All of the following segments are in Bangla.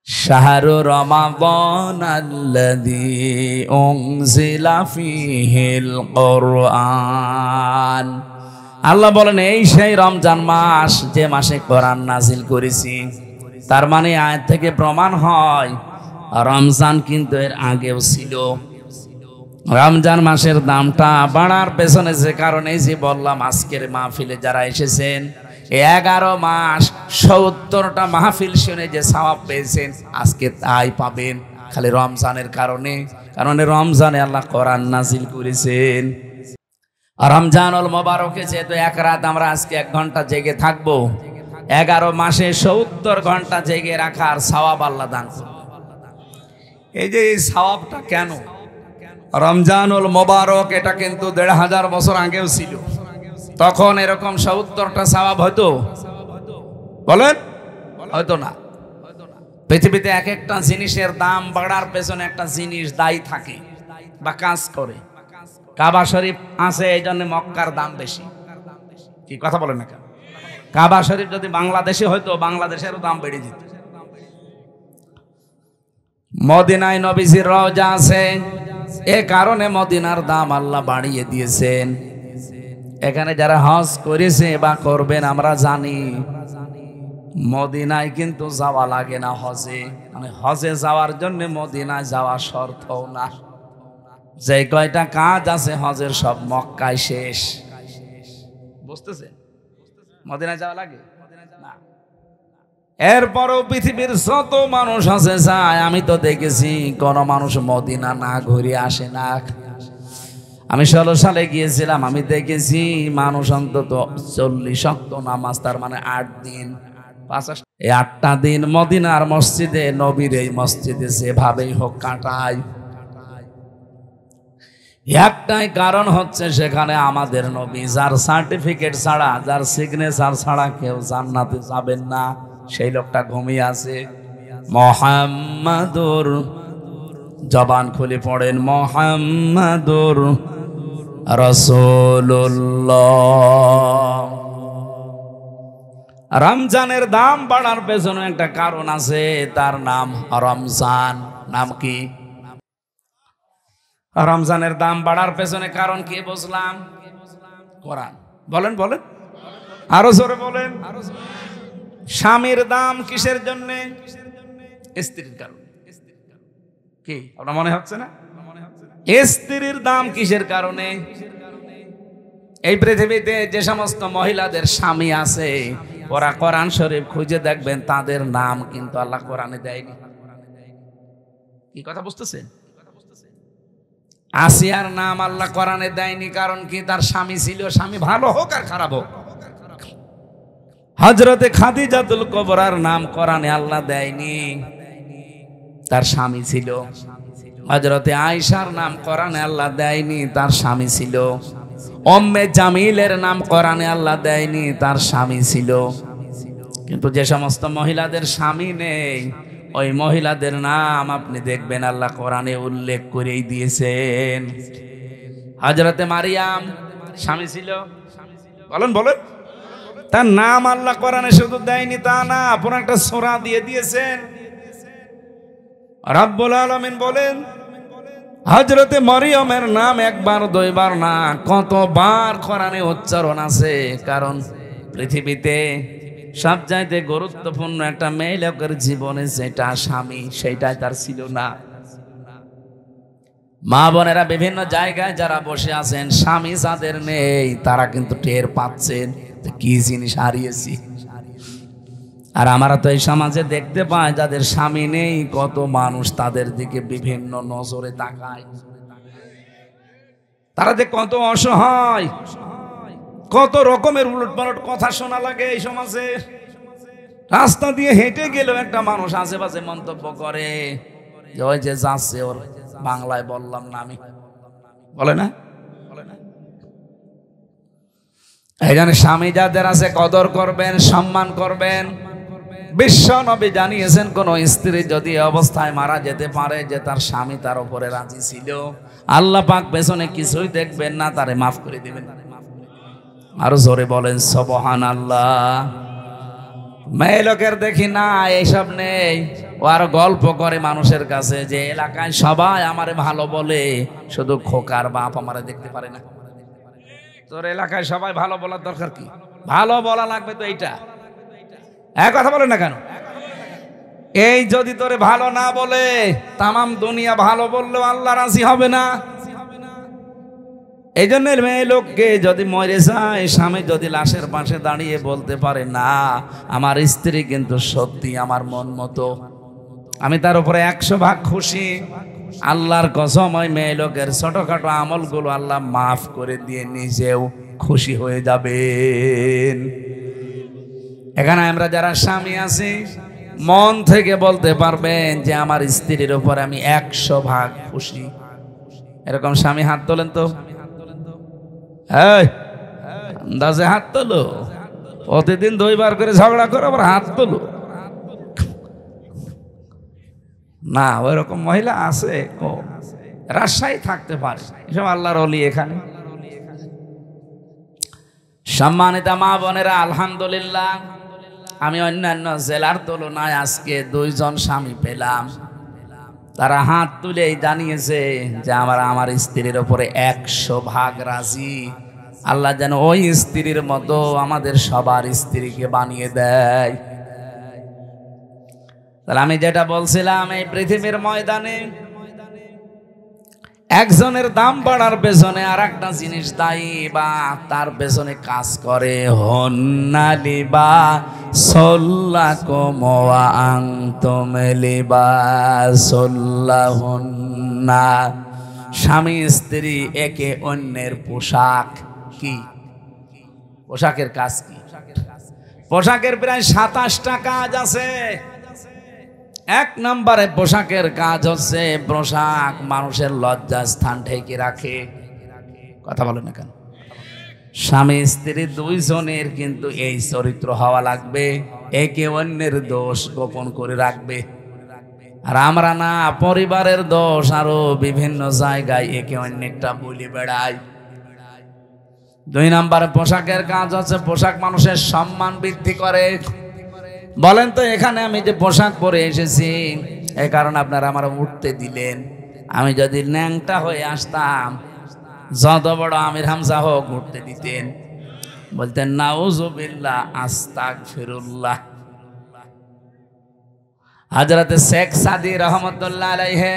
শাহরু রমাদানাল্লাযী উনজিলা ফীহিল কুরআন। আল্লাহ বলেন এই সেই রমজান মাস যে মাসে কোরআন নাজিল করেছি। তার মানে আয়াত থেকে প্রমাণ হয় রমজান কিন্তু এর আগেও ছিল। রমজান মাসের দামটা বাড়ার পেছনে যে কারণে যে বললাম, আজকের মাহফিলে যারা এসেছেন 11 মাস 70টা মাহফিল শুনে যে সওয়াব পেয়েছেন আজকে তাই পাবেন খালি রমজানের কারণে। কারণ রমজানে আল্লাহ কোরআন নাজিল করেছেন। রমজানুল মুবারকে যেহেতু এক রাত আমরা আজকে 1 ঘন্টা জেগে থাকবো, 11 মাসে 70 ঘন্টা জেগে রাখার সওয়াব আল্লাহ দান করবেন। এই যে এই সওয়াবটা কেন? রমজানুল মুবারক এটা কিন্তু 1500 বছর আগেও ছিল। তখন এরকম 70টা সওয়াব হয়তো বলেন, হয়তো না। পৃথিবীতে এক একটা জিনিসের দাম বাড়ার পেছনে একটা জিনিস দায়ী থাকে বা কাজ করে। কাবা শরীফ আছে এই জন্য মক্কার দাম বেশি। কি কথা বলেন না কেন? কাবা শরীফ যদি বাংলাদেশে হয়তো বাংলাদেশেরও দাম বেড়ে যেত। মদিনায় নবীজির রওজা আছে, এ কারণে মদিনার দাম আল্লাহ বাড়িয়ে দিয়েছেন। এখানে যারা হজ করেছে বা করবেন আমরা জানি মদিনায় কিন্তু যাওয়া লাগে না হজে। মানে হজে যাওয়ার জন্য মদিনায় যাওয়া শর্ত না। যে কয়টা কাজ আছে হজের সব মক্কায় শেষ। বুঝতেছেন? মদিনায় যাওয়া লাগে না। এরপরও পৃথিবীর যত মানুষ আছে যায়, আমি তো দেখেছি কোন মানুষ মদিনা না ঘুরে আসে না। আমি 16 সালে গিয়েছিলাম, আমি দেখেছি মানুষ অন্তত 40 ওয়াক্ত নামাজ, তার মানে 8 দিন 8টা দিন মদিনার মসজিদে নবীর এই মসজিদে যেভাবেই হোক কাটায়। একটাই কারণ হচ্ছে সেখানে আমাদের নবী, যার সার্টিফিকেট ছাড়া, যার সিগনেচার ছাড়া কেউ জান্নাতে যাবেন না, সেই লোকটা ঘুমিয়ে আছে। মুহাম্মাদুর, জবান খুলে পড়েন মুহাম্মাদুর রাসূলুল্লাহ। রমজানের দাম বাড়ার পেছনে একটা কারণ আছে, তার নাম রমজান। নাম কি? রমজানের দাম বাড়ার পেছনে কারণ কি বুঝলাম? কোরআন। বলেন বলেন, আরো জোরে বলেন। স্বামীর দাম কিসের জন্য? স্ত্রীর কারণে। কি আপনার মনে হচ্ছে না? স্ত্রীর দাম কিসের কারণে? এই পৃথিবীতে যে সমস্ত মহিলাদের স্বামী আছে ওরা কোরআন শরীফ খুঁজে দেখবেন তাদের নাম কিন্তু আল্লাহ কোরআনে দেয়নি। কি কথা বুঝতেছেন? আসিয়ার নাম আল্লাহ কোরআনে দেয়নি, কারণ কি? তার স্বামী ছিল, স্বামী ভালো হোক আর খারাপ হোক। হযরতে খাদিজাতুল কুবরার নাম কোরআনে আল্লাহ দেয়নি, তার স্বামী ছিল। হযরতে আয়েশার নাম কোরআনে আল্লাহ দেয়নি, তার স্বামী ছিল। উম্মে জামিলের নাম কোরআনে আল্লাহ দেয়নি, তার স্বামী ছিল। কিন্তু যে সমস্ত মহিলাদের স্বামী নেই ওই মহিলাদের নাম আপনি দেখবেন আল্লাহ কোরআনে উল্লেখ করেই দিয়েছেন। হযরতে মারিয়াম স্বামী ছিল, বলেন বলেন, তার নাম আল্লাহ কোরআনে শুধু দেয়নি তা না, পুরো একটা সূরা দিয়ে দিয়েছেন। রব্বুল আলামিন বলেন হযরতে মরিয়মের নাম একবার দুইবার না, কতবার কোরআনে উচ্চারণ আছে। কারণ পৃথিবীতে সবচাইতে গুরুত্বপূর্ণ একটা মেয়ে লোকের জীবনে যেটা স্বামী, সেটাই তার ছিল না। মা বোনেরা বিভিন্ন জায়গায় যারা বসে আছেন, স্বামী যাদের নেই তারা কিন্তু টের পাচ্ছেন কি জিনিস হারিয়েছি। আর আমরা তো এই সমাজে দেখতে পাই যাদের স্বামী নেই, কত মানুষ তাদের দিকে বিভিন্ন নজরে তাকায়। তারা যে কত অসহায়, কত রকমের উলটপালট কথা শোনা লাগে এই সমাজে। রাস্তা দিয়ে হেঁটে গেলেও একটা মানুষ আশেপাশে মন্তব্য করে যে ওই যে যাচ্ছে, ওর বাংলায় বললাম না আমি, বলে না? এই জন্য স্বামী যাদের আছে কদর করবেন, সম্মান করবেন। বিশ্ব নবী জানিয়েছেন কোন স্ত্রী যদি অবস্থায় মারা যেতে পারে যে তার স্বামী তার উপরে রাজি ছিল, আল্লাহ পাক পেছনে কিছুই দেখবেন না, তারে মাফ করে দিবেন। আরো জোরে বলেন সুবহানাল্লাহ। মেয়ে লোকের দেখি না এইসব নেই, ও আর গল্প করে মানুষের কাছে যে এলাকায় সবাই আমারে ভালো বলে, শুধু খোকার বাপ আমারে দেখতে পারে না। তোর এলাকায় সবাই ভালো বলার দরকার কি? ভালো বলা লাগবে তো এইটা। এক কথা বলে না কেন? এই যদি তোরে ভালো না বলে, তামাম দুনিয়া ভালো বললেও আল্লাহ রাজি হবে না। এই জন্য মেয়ে লোককে যদি মরে যায়, স্বামী যদি লাশের পাশে দাঁড়িয়ে বলতে পারে না আমার স্ত্রী কিন্তু সত্যি আমার মন মতো, আমি তার উপরে 100 ভাগ খুশি, আল্লাহর কসম ওই মেয়ে লোকের ছোটখাটো আমলগুলো আল্লাহ মাফ করে দিয়ে নিজেও খুশি হয়ে যাবেন। এখানে আমরা যারা স্বামী আছি মন থেকে বলতে পারবেন যে আমার স্ত্রীর উপর আমি 100 ভাগ খুশি। এরকম স্বামী হাত তোলেন তো, আন্দাজে হাত তোলো। প্রতিদিন 2 বার করে ঝগড়া করে আবার হাত তোলো না। ওই রকম মহিলা আছে, রাজশাহী থাকতে পারে, এসব আল্লাহর ওলি। এখানে সম্মানিত মা বোনেরা, আলহামদুলিল্লাহ আমি অন্যান্য জেলার তুলনায় আজকে 2 জন স্বামী পেলাম, তারা হাত তুলে জানিয়েছে যে আমার স্ত্রীর উপরে 100 ভাগ রাজি। আল্লাহ যেন ওই স্ত্রীর মতো আমাদের সবার স্ত্রীকে বানিয়ে দেয়। তাহলে আমি যেটা বলছিলাম, এই পৃথিবীর ময়দানে একজনের দাম বাড়ার পেছনে আর একটা জিনিস দায়ী বা তার পেছনে কাজ করে, হন্নালিবা সল্লাকুম ওয়া আনতুম লিবাসুল্লাহুন্না। স্বামী স্ত্রী একে অন্যের পোশাক। কি পোশাকের কাজ? কি পোশাকের প্রায় 27টা কাজ আছে। 1 নম্বরে পোশাকের কাজ হচ্ছে পোশাক মানুষের লজ্জা স্থান ঢেকে রাখে। কথা বলে না কেন? স্বামী স্ত্রী 2 জনের কিন্তু এই চরিত্র হওয়া লাগবে, একে অন্যের দোষ গোপন করে রাখবে। আর আমরা না, পরিবারের দোষ আরো বিভিন্ন জায়গায় একে অন্যেরটা বলে বেড়াই। 2 নম্বরে পোশাকের কাজ হচ্ছে পোশাক মানুষের সম্মান বৃদ্ধি করে। বলেন তো, এখানে আমি যে পোশাক পরে এসেছি এই কারণে আপনারা আমার উঠতে দিলেন। আমি যদি ন্যাংটা হয়ে আসতাম, যত বড় আমির হামজা হোক উঠতে দিতেন, বলতেন নাউজুবিল্লাহ আস্তাগফিরুল্লাহ। হযরতে শেখ সাদি রহমতুল্লাহ আলাইহি,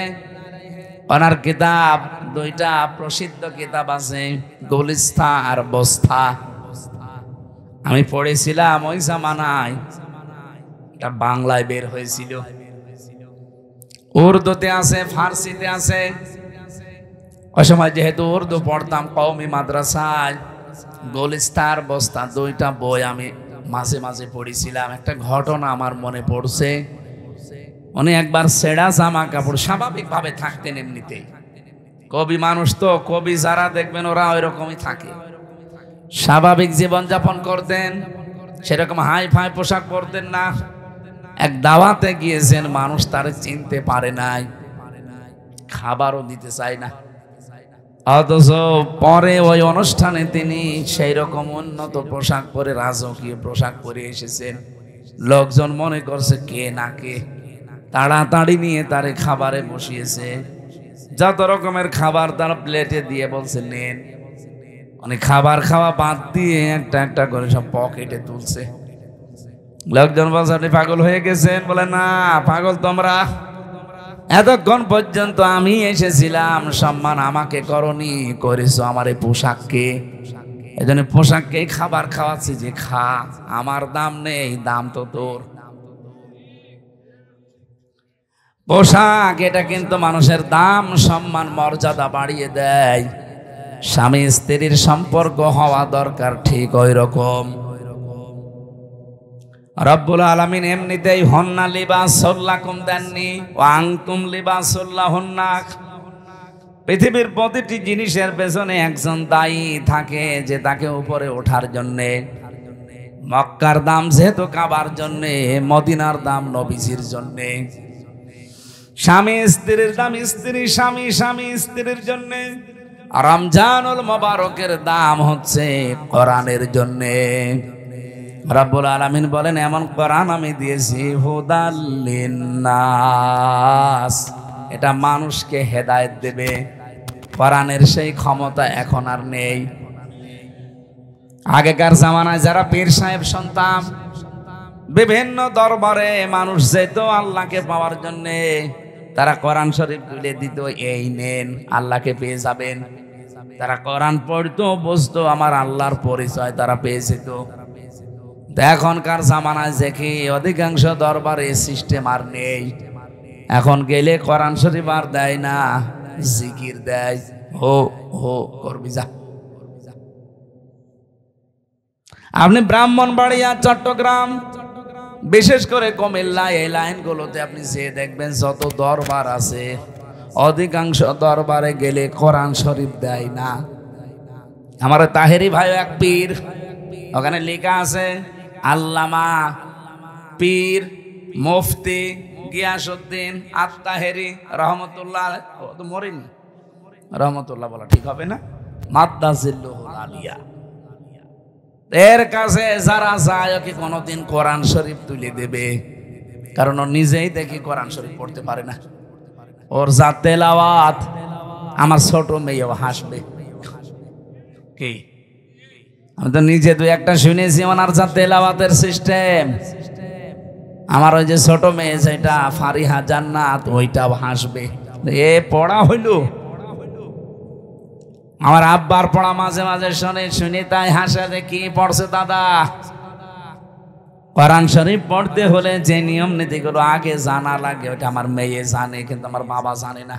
ওনার কিতাব 2টা প্রসিদ্ধ কিতাব আছে, গুলিস্তা আর বস্তা। আমি পড়েছিলাম ওই জামানায়, এটা বাংলায় বের হয়েছিল, উর্দুতে আছে, ফার্সিতে আছে। ওই সময় যেহেতু উর্দু পড়তাম কওমি মাদ্রাসায়, গুলিস্তার বস্তা 2টা বই আমি মাঝে মাঝে পড়েছিলাম। একটা ঘটনা আমার মনে পড়ছে। উনি একবার ছেঁড়া জামা কাপড়, স্বাভাবিকভাবে থাকতেন এমনিতেই, কবি মানুষ তো, কবি যারা দেখবেন ওরা ওই রকমই থাকে, স্বাভাবিক জীবনযাপন করতেন, সেরকম হাই ফাই পোশাক পরতেন না। এক দাওয়াতে গিয়েছেন, মানুষ তারে চিনতে পারে নাই, খাবারও দিতে চায় না, অথচ পরে ওই অনুষ্ঠানে তিনি সেই রকম উন্নত পোশাক পরে, রাজকীয় পোশাক পরে এসেছেন। লোকজন মনে করছে কে না কে, তাড়াতাড়ি নিয়ে তারে খাবারে বসিয়েছে। যত রকমের খাবার তার প্লেটে দিয়ে বলছে নেন। মানে খাবার খাওয়া বাদ দিয়ে একটা একটা করে সব পকেটে তুলছে। লোকজন বলছে আপনি পাগল হয়ে গেছেন? বলে না, পাগল তোমরা, এতক্ষণ পর্যন্ত আমি এসেছিলাম, সম্মান আমাকে করনি, করেছো আমার এই পোশাককে। এই জন্য পোশাককেই খাবার খাওয়াচ্ছি যে খা, আমার দাম নেই, দাম তো তোর। পোশাক এটা কিন্তু মানুষের দাম, সম্মান, মর্যাদা বাড়িয়ে দেয়। স্বামী স্ত্রীর সম্পর্ক হওয়া দরকার ঠিক ওই রকম। রব্বুল আলামিন এমনিতেই হন্না লিবাসুল লাকুম দেননি, ওয়া আনতুম লিবাসুল লাহুন্না। পৃথিবীর প্রতিটি জিনিসের পেছনে একজন দায়ী থাকে, যে তাকে উপরে ওঠার জন্যে। মক্কার দাম যেহেতু কাবার জন্যে, মদিনার দাম নবীজির জন্যে। স্বামী স্ত্রীর দাম স্ত্রী স্বামী, স্বামী স্ত্রীর জন্যে। রমজানুল মোবারকের দাম হচ্ছে কোরআনের জন্যে। রাব্বুল আলামিন বলেন এমন কোরআন আমি দিয়েছি হুদাল লিন্নাস, এটা মানুষকে হেদায়েত দেবে। কোরআনের সেই ক্ষমতা এখন আর নেই। আগেকার জামানায় যারা পীর সাহেব শুনতাম, বিভিন্ন দরবারে মানুষ যেত আল্লাহকে পাওয়ার জন্যে, তারা কোরআন শরীফ তুলে দিত, এই নেন আল্লাহকে পেয়ে যাবেন। তারা কোরআন পড়তো, বুঝতো আমার আল্লাহর পরিচয় তারা পেয়ে যেত। এখনকার জামানায় দেখি অধিকাংশ দরবারে সিস্টেম আর নেই। এখন গেলে কোরআন শরীফ আর দেয় না, জিকির দেয়, হো হো করবি যা। আপনি ব্রাহ্মণবাড়িয়া, চট্টগ্রাম, বিশেষ করে কুমিল্লা, এই লাইনগুলোতে আপনি যে দেখবেন যত দরবার আছে, অধিকাংশ দরবারে গেলে কোরআন শরীফ দেয় না। আমার তাহেরি ভাই এক পীর, ওখানে লেখা আছে আল্লামা পীর মুফতি গিয়াসউদ্দিন আত-তাহেরি রহমতুল্লাহ, তো মরেনি, রহমতুল্লাহ বলা ঠিক হবে না, মাদ্দাজিল্লুহুল আলিয়া। এর কাছে যারা যায় কি কোনোদিন কোরআন শরীফ তুলে দেবে, কারণ ও নিজেই দেখি কোরআন শরীফ পড়তে পারে না। ওর যা তেলাওয়াত, আমার ছোট মেয়েও হাসবে। কি আমি তো নিজে দুই একটা শুনেছি, ওনার যা তেলাওয়াতের সিস্টেম, আমার ওই যে ছোট মেয়ে যেটা ফারিহা জান্নাত, ওইটাও হাসবে। এ পড়া হইল, আমার আব্বার পড়া মাঝে মাঝে শুনি তাই হাসে, যে কি পড়ছে দাদা। কোরআন শরীফ পড়তে হলে যে নিয়ম নীতিগুলো আগে জানা লাগে, ওইটা আমার মেয়ে জানে, কিন্তু আমার বাবা জানে না।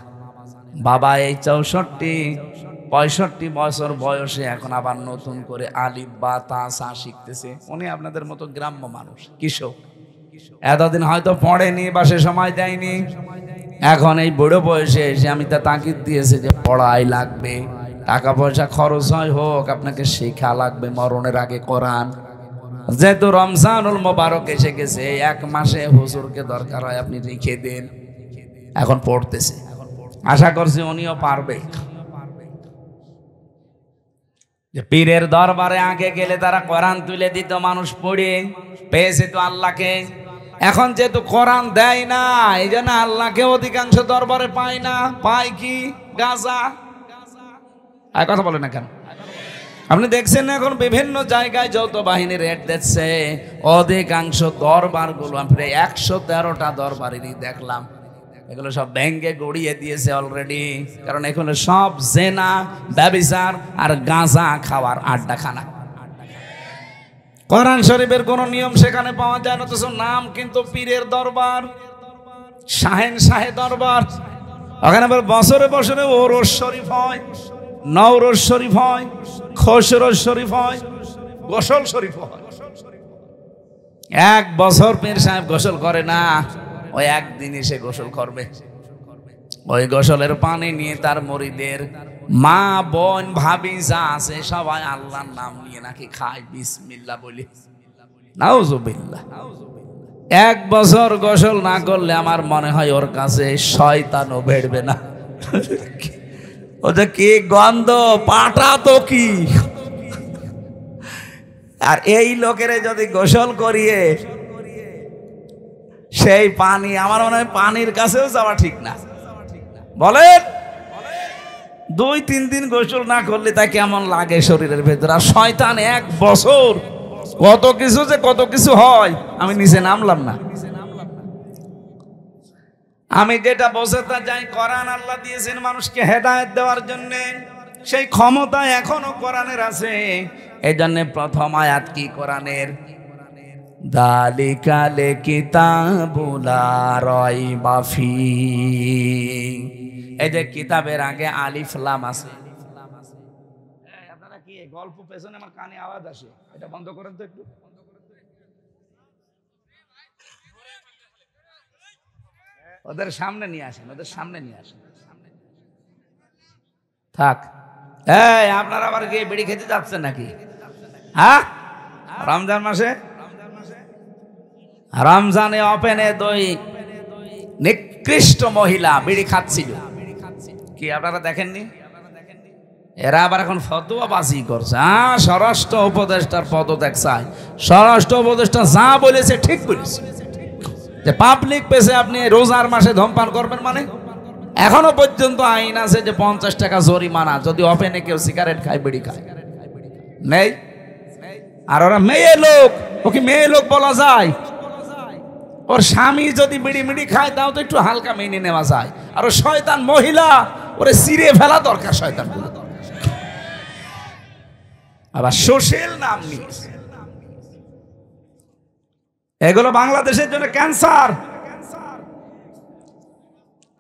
বাবা এই 64-65 বছর বয়সে এখন আবার নতুন করে আলিফ বা তা সা শিখতেছে। উনি আপনাদের মতো গ্রাম্য মানুষ, কৃষক, এতদিন হয়তো পড়েনি বা সে সময় দেয়নি। এখন এই বুড়ো বয়সে এসে আমি তা তাকিদ দিয়েছে যে পড়াই লাগবে, টাকা পয়সা খরচ হয় হোক, আপনাকে শেখা লাগবে মরণের আগে কোরআন। যেহেতু রমজানুল মোবারক এসে গেছে, এক মাসে হুজুরকে দরকার হয় আপনি রেখে দেন। এখন পড়তেছে, আশা করছি উনিও পারবে। যে পীরের দরবারে আগে গেলে তারা কোরআন তুলে দিত, মানুষ পড়ে পেয়েছে তো আল্লাহকে। এখন যেহেতু কোরআন দেয় না, এই জন্য আল্লাহকে অধিকাংশ দরবারে পায় না, পায় কি গাঁজা। আর কথা বলে না কেন? আপনি দেখছেন না এখন বিভিন্ন জায়গায় যৌথ বাহিনী রেড দিচ্ছে, অধিকাংশ দরবার গুলো প্রায় 113টা দরবারেরই দেখলাম, এগুলো সব ব্যাংকে গড়িয়ে দিয়েছে অলরেডি। কারণ এখানে সব জেনা, ব্যভিচার আর গাঁজা খাওয়ার আড্ডাখানা। কোরআন শরীফের কোন নিয়ম সেখানে পাওয়া যায় না, তো নাম কিন্তু পীরের দরবার, শাহেন শাহে দরবার। ওখানে আবার বছরে বছরে ওরস শরীফ হয়, নওরোজ শরীফ হয়, খসরোজ শরীফ হয়, গোসল শরীফ হয়। এক বছর পীর সাহেব গোসল করে না, ওই একদিন এসে গোসল করবে। ওই গোসলের পানি নিয়ে তার মুরিদের মা, বোন, ভাবি যা আছে সবাই আল্লাহর নাম নিয়ে নাকি খায়, বিসমিল্লাহ বলি, নাউজুবিল্লাহ। এক বছর গোসল না করলে আমার মনে হয় ওর কাছে শয়তানও বেড়বে না। ওটা কি গন্ধ, পাটা তো কি। আর এই লোকের যদি গোসল করিয়ে সেই পানি, আমার মনে হয় পানির কাছেও যাওয়া ঠিক না। বলেন 2-3 দিন গোসল না করলে তা কেমন লাগে শরীরের ভেতর। আর শয়তান এক বছর কত কিছু যে কত কিছু হয়, আমি নিচে নামলাম না। আমি যেটা বোঝাতে যাই, কোরআন আল্লাহ দিয়েছেন মানুষকে হেদায়েত দেওয়ার জন্য, সেই ক্ষমতা এখনো কোরআনের আছে। এই জন্য প্রথম আয়াত কি কোরআনের, যালিকাল কিতাবু লা রাইবা ফীহি। এই যে কিতাবের আগে আলিফ লাম আছে। আপনারা কি গল্প পেছনে আমার কানে আওয়াজ আসে, এটা বন্ধ করেন তো একটু। ওদের সামনে নিয়ে আসেন, ওদের সামনে নিয়ে আসেন। থাক। এই আপনারা আবার কি বিড়ি খেতে যাচ্ছেন নাকি? হ্যাঁ, রমজান মাসে, রমজানে ওপেনে দুই নিকৃষ্ট মহিলা বিড়ি খাচ্ছিল। কি আপনারা দেখেননি? এরা আবার এখন ফতোয়াবাজি করছে। স্বরাষ্ট্র উপদেষ্টার পদত্যাগ চাই। স্বরাষ্ট্র উপদেষ্টা যা বলেছে ঠিক বলেছে, যে পাবলিক প্লেসে আপনি রোজার মাসে ধূমপান করবেন, মানে এখনো পর্যন্ত আইন আছে যে 50 টাকা জরিমানা যদি ওপেনে কেউ সিগারেট খায়, বিড়ি খায়, নেই। আর ওরা মেয়ে লোক, ওকে মেয়ে লোক বলা যায়? ওর স্বামী যদি বিড়ি মিড়ি খায় তাও তো একটু হালকা মেনে নেওয়া যায়। আর ও শয়তান মহিলা, ওরে চিরে ফেলা দরকার শয়তান। আবার সোশ্যাল নাম নিয়ে, এগুলো বাংলাদেশের জন্য ক্যান্সার।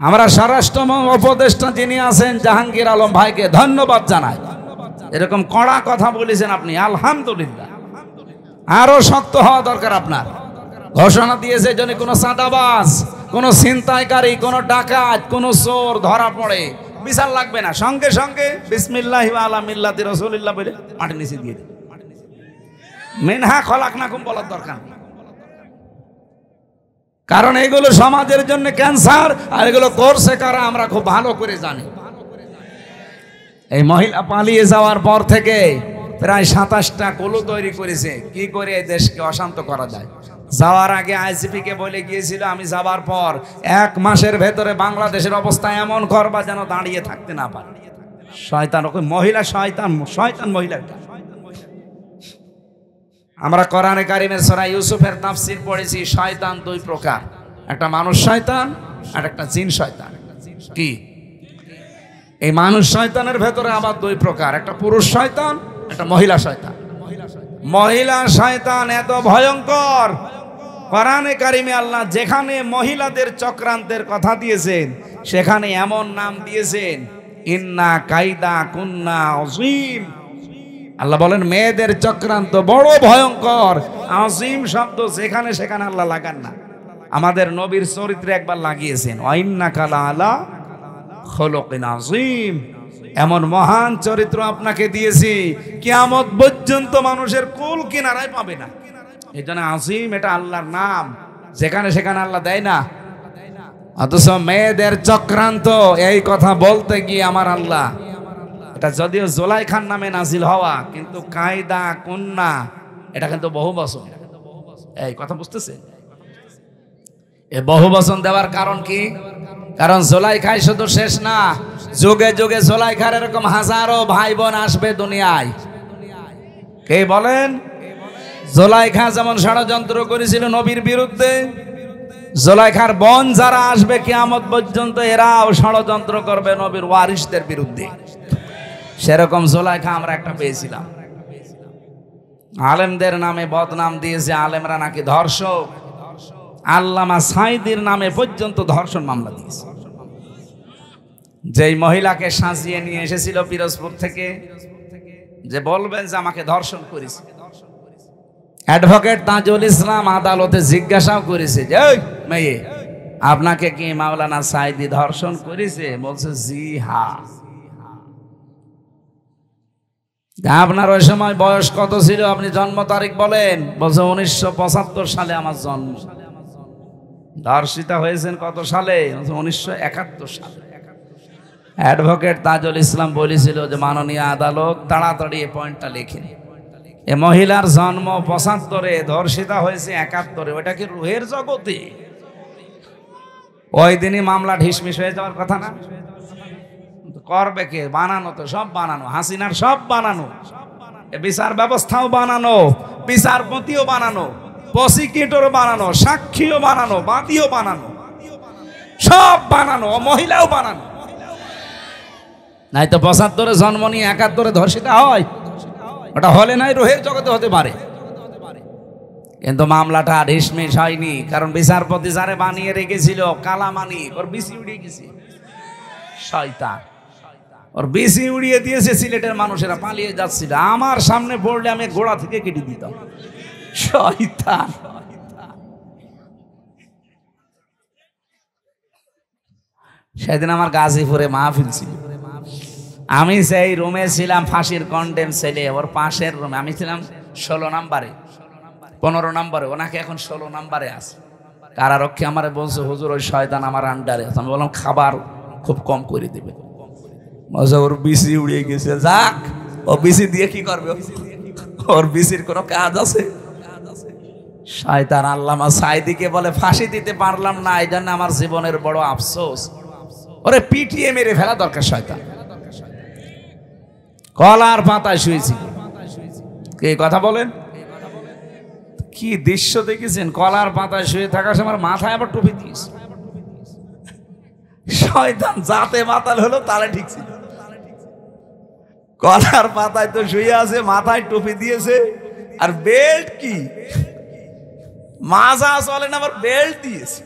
আমরা স্বরাষ্ট্র উপদেষ্টা যিনি আছেন জাহাঙ্গীর আলম ভাইকে ধন্যবাদ জানাই। এরকম কড়া কথা বলেছেন আপনি, আলহামদুলিল্লাহ। আরো শক্ত হওয়া দরকার আপনার। ঘোষণা দিয়েছে যদি কোনো চাঁদাবাজ, কোনো ছিনতাইকারী, কোনো ডাকাত, কোনো চোর ধরা পড়ে বিচার লাগবে না, সঙ্গে সঙ্গে বিসমিল্লাহি ওয়া আলা মিল্লাতি রাসূলিল্লাহ বলে মাটির নিচে দিয়ে দেবে। মিনহা খলাকনাকুম বলার দরকার নেই, কারণ এগুলো সমাজের জন্য ক্যান্সার। আর এগুলো করছে কারা আমরা খুব ভালো করে জানি। এই মহিলা পালিয়ে যাওয়ার পর থেকে প্রায় 27টা কলু তৈরি করেছে কি করে এই দেশকে অশান্ত করা যায়। যাওয়ার আগে আইসিপি কে বলে গিয়েছিল, আমি যাবার পর 1 মাসের ভেতরে বাংলাদেশের অবস্থা এমন করবা যেন দাঁড়িয়ে থাকতে না পারে। শয়তান, ওকে মহিলা শয়তান, শয়তান মহিলা। আমরা কোরআনে কারিমের সূরা ইউসুফের তাফসীর পড়েছি, শয়তান 2 প্রকার, একটা মানুষ শয়তান আর একটা জিন শয়তান। কি এই মানুষ শয়তানের ভেতরে আবার 2 প্রকার, একটা পুরুষ শয়তান, একটা মহিলা শয়তান। মহিলা শয়তান এত ভয়ঙ্কর, কোরআনে কারিমে আল্লাহ যেখানে মহিলাদের চক্রান্তের কথা দিয়েছেন সেখানে এমন নাম দিয়েছেন, ইন্না কাইদা কুন্না আযীম। আল্লাহ বলেন মেয়েদের চক্রান্ত বড় ভয়ঙ্কর। আযীম শব্দ যেখানে সেখানে আল্লাহ লাগান না, আমাদের নবীর চরিত্রে একবার লাগিয়েছেন, ওয়াইন্নাকা লাআলা খুলুকিন আযীম। এমন মহান চরিত্র আপনাকে দিয়েছি কিয়ামত পর্যন্ত মানুষের কুল কিনারায় পাবে না। এই জন্য আযীম এটা আল্লাহর নাম, যেখানে সেখানে আল্লাহ দেয় না। অথচ মেয়েদের চক্রান্ত এই কথা বলতে গিয়ে আমার আল্লাহ, এটা যদিও জুলাইখার নামে নাজিল হওয়া, কিন্তু কায়দা কন্যা এটা কিন্তু বহু বচন। এই কথা বুঝতেছে? এই বহু বচন দেওয়ার কারণ কি? কারণ জুলাইখাই শুধু শেষ না, যুগে যুগে জুলাইখার এরকম হাজারো ভাই বোন আসবে দুনিয়ায়। কে বলেন? জুলাইখা যেমন ষড়যন্ত্র করেছিল নবীর বিরুদ্ধে, জুলাইখার বোন যারা আসবে কিয়ামত পর্যন্ত এরাও ষড়যন্ত্র করবে নবীর ওয়ারিসদের বিরুদ্ধে। সেরকম জুলাইখা আমরা একটা পেয়েছিলাম। আলেমদের নামে বদনাম দিয়েছে, আলেমরা নাকি ধর্ষক। আল্লামা সাইদির নামে পর্যন্ত ধর্ষণ মামলা দিয়েছে। যেই মহিলাকে সাজিয়ে নিয়ে এসেছিল পিরোজপুর থেকে, যে বলবেন যে আমাকে ধর্ষণ করেছে, অ্যাডভোকেট তাজুল ইসলাম আদালতে জিজ্ঞাসাও করেছে যে ওই মেয়ে আপনাকে কি মাওলানা সাইদি ধর্ষণ করেছে? বলছে জি হ্যাঁ। আপনার ওই সময় বয়স কত ছিল? আপনি জন্ম তারিখ বলেন। বলছে 1975 সালে আমার জন্ম। ধর্ষিতা হয়েছেন কত সালে? 1971 সালে। অ্যাডভোকেট তাজুল ইসলাম বলেছিল যে মাননীয় আদালত তাড়াতাড়ি এই পয়েন্টটা লিখেন, এ মহিলার জন্ম 75-এ, ধর্ষিতা হয়েছে 71-এ, ওটা কি রুহের জগতে? ওই দিনই মামলা ঢিসমিস হয়ে যাওয়ার কথা না? করবে কে? বানানো তো, সব বানানো, হাসিনার সব বানানো, বিচার ব্যবস্থাও বানানো, বিচারপতিও বানানো, প্রসিকিউটর বানানো, সাক্ষীও বানানো, বাদীও বানানো, সব বানানো, মহিলাও বানানো। নাই তো 75-এ জন্ম নিয়ে 71-এ ধর্ষিতা হয়? ওটা হলে নাই রুহের জগতে হতে পারে, কিন্তু মামলাটা ঢিসমিস হয়নি। কারণ বিচারপতি যারে বানিয়ে রেখেছিল কালামানি, ওর বিসি উড়িয়ে গেছে। শয়তান, ওর বিসি উড়িয়ে দিয়েছে। সিলেটের মানুষেরা পালিয়ে যাচ্ছিল, আমার সামনে পড়লে আমি গোড়া থেকে কেটে দিতাম। শয়তান। সেদিন আমার গাজীপুরে মাহফিল ছিল, আমি সেই রুমে ছিলাম, ফাঁসির কন্ডেম ছেলে, ওর পাশের রুমে। আমি ছিলাম 16 নম্বরে, 15 নম্বরে, ওনাকে এখন 16 নম্বরে আছে। কারারক্ষী আমার বলছে হুজুর ওই শয়তান আমার আন্ডারে। আমি বললাম খাবার খুব কম করে দেবে, মজা ওর বিসি উড়িয়ে গেছে, যাক ও বিসি দিয়ে কি করবে, ওর বিসির কোনো কাজ আছে? শয়তান আল্লামা সাইদিকে বলে ফাঁসি দিতে পারলাম না, এই জন্য আমার জীবনের বড় আফসোস। ওরে পিটিয়ে মেরে ফেলা দরকার শয়তান। কলার পাতায় শুয়েছিল, কে কথা বলেন? কি দৃশ্য দেখেছেন? কলার পাতায় শুয়ে থাকার সময় মাথায় আবার টুপি দিয়েছে। শয়তান যাতে মাতাল হলো তালে ঠিক ছিল। কলার পাতায় তো শুয়ে আছে, মাথায় টুপি দিয়েছে, আর বেল্ট কি মাজা চলে না, আবার বেল্ট দিয়েছে।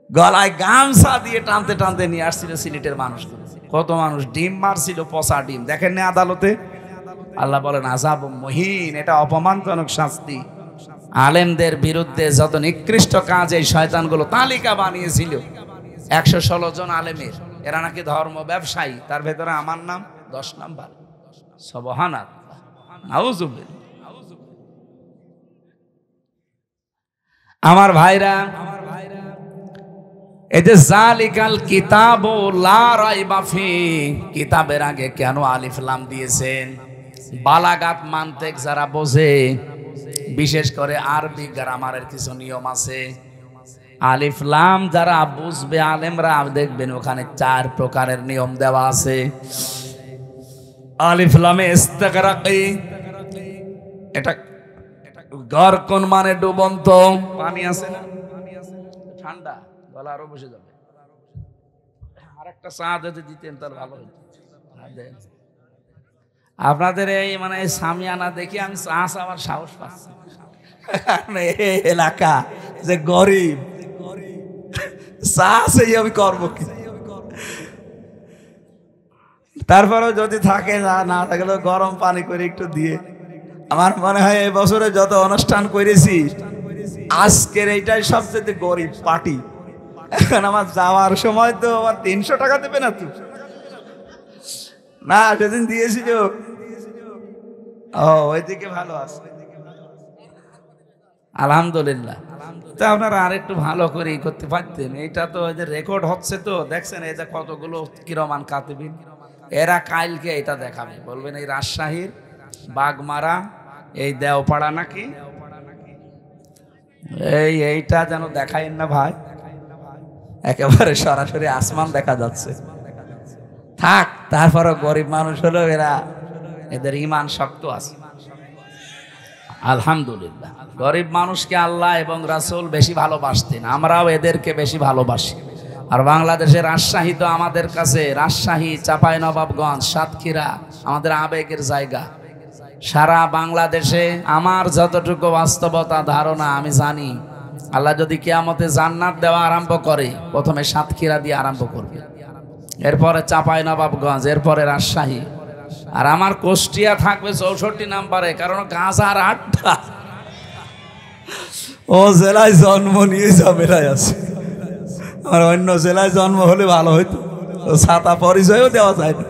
গলায় গামছা দিয়ে টানতে টানতে নিয়ে আসছিল সিলেটের মানুষ। কত মানুষ ডিম মারছিল, পচা ডিম, দেখেন না আদালতে? আল্লাহ বলেন আযাব মুহিন, এটা অপমানজনক শাস্তি। আলেমদের বিরুদ্ধে যত নিকৃষ্ট কাজ এই শয়তানগুলো তালিকা বানিয়েছিল, 116 জন আলেমের, এরা নাকি ধর্ম ব্যবসায়ী, তার ভেতরে আমার নাম 10 নাম্বার। সুবহানাল্লাহ, নাউযুবিল্লাহ। আমার ভাইরা, এই যে জালিকাল কিতাবু লা রাইবা ফি, কিতাবের আগে কেন আলিফ লাম দিয়েছেন? বালাগাত মানতেক যারা বোঝে, বিশেষ করে আরবি গ্রামারের কিছু নিয়ম আছে, আলিফ লাম যারা বুঝবে আলেমরা দেখবেন ওখানে 4 প্রকারের নিয়ম দেওয়া আছে। আলিফ লামে ইস্তিগরাকি, এটা গরকন মানে ডুবন্ত পানি আছে না, ঠান্ডা, গলা আরো বসে যাবে। আরেকটা চা যদি দিতেন তাহলে ভালো হতো। আপনাদের এই মানে সামিয়ানা দেখি আমি চা খাওয়ার সাহস পাচ্ছি। এলাকা যে গরিব, চা সেই আমি করবো কি? তারপরেও যদি থাকে, না থাকলেও গরম পানি করে একটু দিয়ে। আমার মনে হয় এই বছরে যত অনুষ্ঠান করেছি আজকের এইটাই সবচেয়ে গরিব পার্টি। এখন আমার যাওয়ার সময় তো আমার 300 টাকা দেবে না তো? না, সেদিন দিয়েছিল। ও, ওইদিকে ভালো আছে, আলহামদুলিল্লাহ। তো আপনারা আরেকটু ভালো করে করতে পারতেন। এটা তো এই যে রেকর্ড হচ্ছে, তো দেখছেন এই যে কতগুলো কিরমান কাতিবিন, এরা কালকে এটা দেখাবে, বলবেন এই রাজশাহীর বাগমারা, এই দেওপাড়া নাকি এইটা যেন দেখায় না ভাই, একেবারে সরাসরি আসমান দেখা যাচ্ছে। থাক, তারপরও গরিব মানুষ হলো এরা, এদের ঈমান শক্ত আছে, আলহামদুলিল্লাহ। গরিব মানুষকে আল্লাহ এবং রাসূল বেশি ভালোবাসতেন, আমরাও এদেরকে বেশি ভালোবাসি। আর বাংলাদেশের রাজশাহী তো আমাদের কাছে, রাজশাহী, চাঁপাইনবাবগঞ্জ, সাতক্ষীরা আমাদের আবেগের জায়গা। সারা বাংলাদেশে আমার যতটুকু বাস্তবতা ধারণা আমি জানি, আল্লাহ যদি কিয়ামতে জান্নাত দেওয়া আরম্ভ করে, প্রথমে সাতক্ষীরা দিয়ে আরম্ভ করবে, এরপরে চাঁপাইনবাবগঞ্জ, এরপরে রাজশাহী, আর আমার কুষ্টিয়া থাকবে 64 নম্বরে, কারণ গাঁজার আড্ডা। ও জেলায় জন্ম নিয়ে ঝামেলায় আছে। আর অন্য জেলায় জন্ম হলে ভালো হইতো, ছাতা পরিচয়ও দেওয়া যায় না।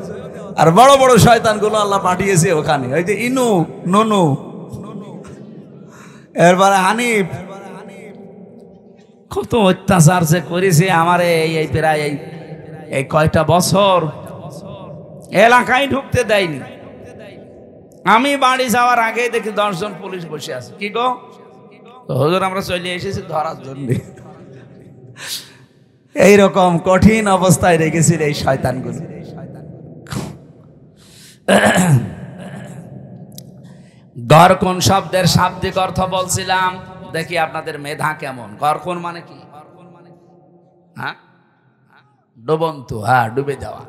আর বড় বড় শয়তানগুলো আল্লাহ পাঠিয়েছে ওখানে, ওই যে ইনু, ননু, এরপরে হানিফ, কত অত্যাচার যে করেছে আমারে। এই প্রায় এই কয়টা বছর এলাকায় ঢুকতে দেয়নি। আমি বাড়ি যাওয়ার আগে দেখি 10 জন পুলিশ বসে আছে। কি গো হুজুর, আমরা চলে এসেছি ধরার জন্য। এইরকম কঠিন অবস্থায় রেখেছিল এই শয়তানগুলো। গরকুন শব্দের শাব্দিক অর্থ বলছিলাম, দেখি আপনাদের মেধা কেমন। গরকুন মানে কি? হ্যাঁ, ডুবন্ত, হ্যাঁ, ডুবে যাওয়া।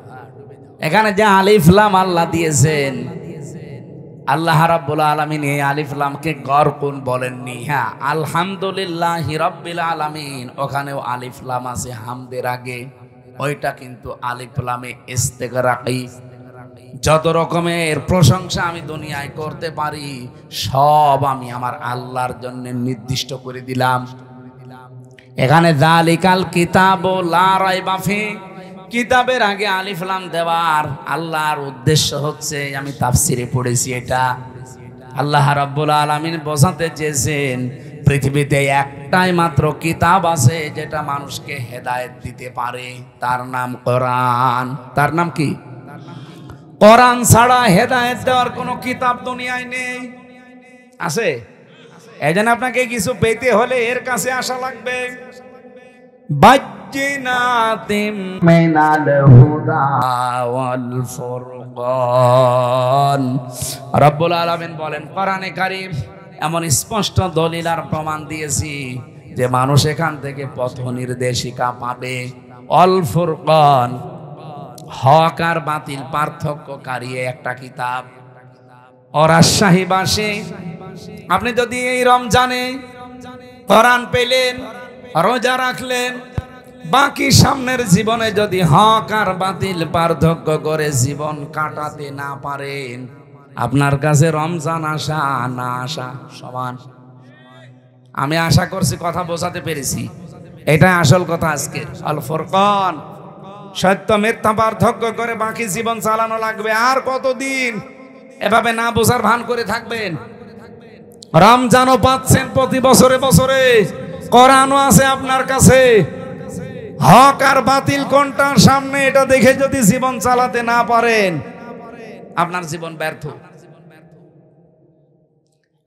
এখানে যে আলিফ লাম আল্লাহ দিয়েছেন, আল্লাহ রাব্বুল আলামিন এই আলিফ লামকে গরকুন বলেননি। হ্যাঁ, আলহামদুলিল্লাহি রাব্বিল আলামিন, ওখানেও আলিফ লাম আছে হামদের আগে, ওইটা কিন্তু আলিফ লামে ইস্তিগরাকি। যত রকমের প্রশংসা আমি দুনিয়ায় করতে পারি সব আমি আমার আল্লাহর জন্য নির্দিষ্ট করে দিলাম। এখানে যালিকাল কিতাবু লা রাইবা ফি, কিতাবের আগে আলিফ লাম দেওয়ার আল্লাহর উদ্দেশ্য হচ্ছে, আমি তাফসিরে পড়েছি, এটা আল্লাহ রাব্বুল আলামিন বোঝাতে চেয়েছেন পৃথিবীতে একটাই মাত্র কিতাব আছে যেটা মানুষকে হেদায়েত দিতে পারে, তার নাম কোরআন। তার নাম কি? কোরআন ছাড়া হেদায়েত দেওয়ার কোনো কিতাব দুনিয়ায় নেই। আছে? এই জন্য আপনাকে কিছু পেতে হলে এর কাছে আসা লাগবে। বাজ্জিনাতিম মিনাল হুদা ওয়াল ফুরকান। রব্বুল আলামিন বলেন কোরআনে কারীম এমন স্পষ্ট দলিল আর প্রমাণ দিয়েছি যে মানুষ এখান থেকে পথ নির্দেশিকা পাবে। অল ফুরকান, হক আর বাতিল পার্থক্যকারী একটা কিতাব। ও রাজশাহীবাসী, আপনি যদি এই রমজানে কোরআন পেলেন, রোজা রাখলেন, বাকি সামনের জীবনে যদি হক আর বাতিল পার্থক্য করে জীবন কাটাতে না পারেন, আপনার কাছে রমজান আসা না আসা সমান। আমি আশা করছি কথা বোঝাতে পেরেছি। এটাই আসল কথা আজকে। আল ফুরকান, সত্য মিথ্যা পার্থক্য করে বাকি জীবন চালানো লাগবে। আর কতদিন এভাবে না বোঝার ভান করে থাকবেন? রমজানও পাচ্ছেন প্রতি বছরে বছরে, কোরআনও আছে আপনার কাছে। হক আর বাতিল কোনটার সামনে এটা দেখে যদি জীবন চালাতে না পারেন, আপনার জীবন ব্যর্থ।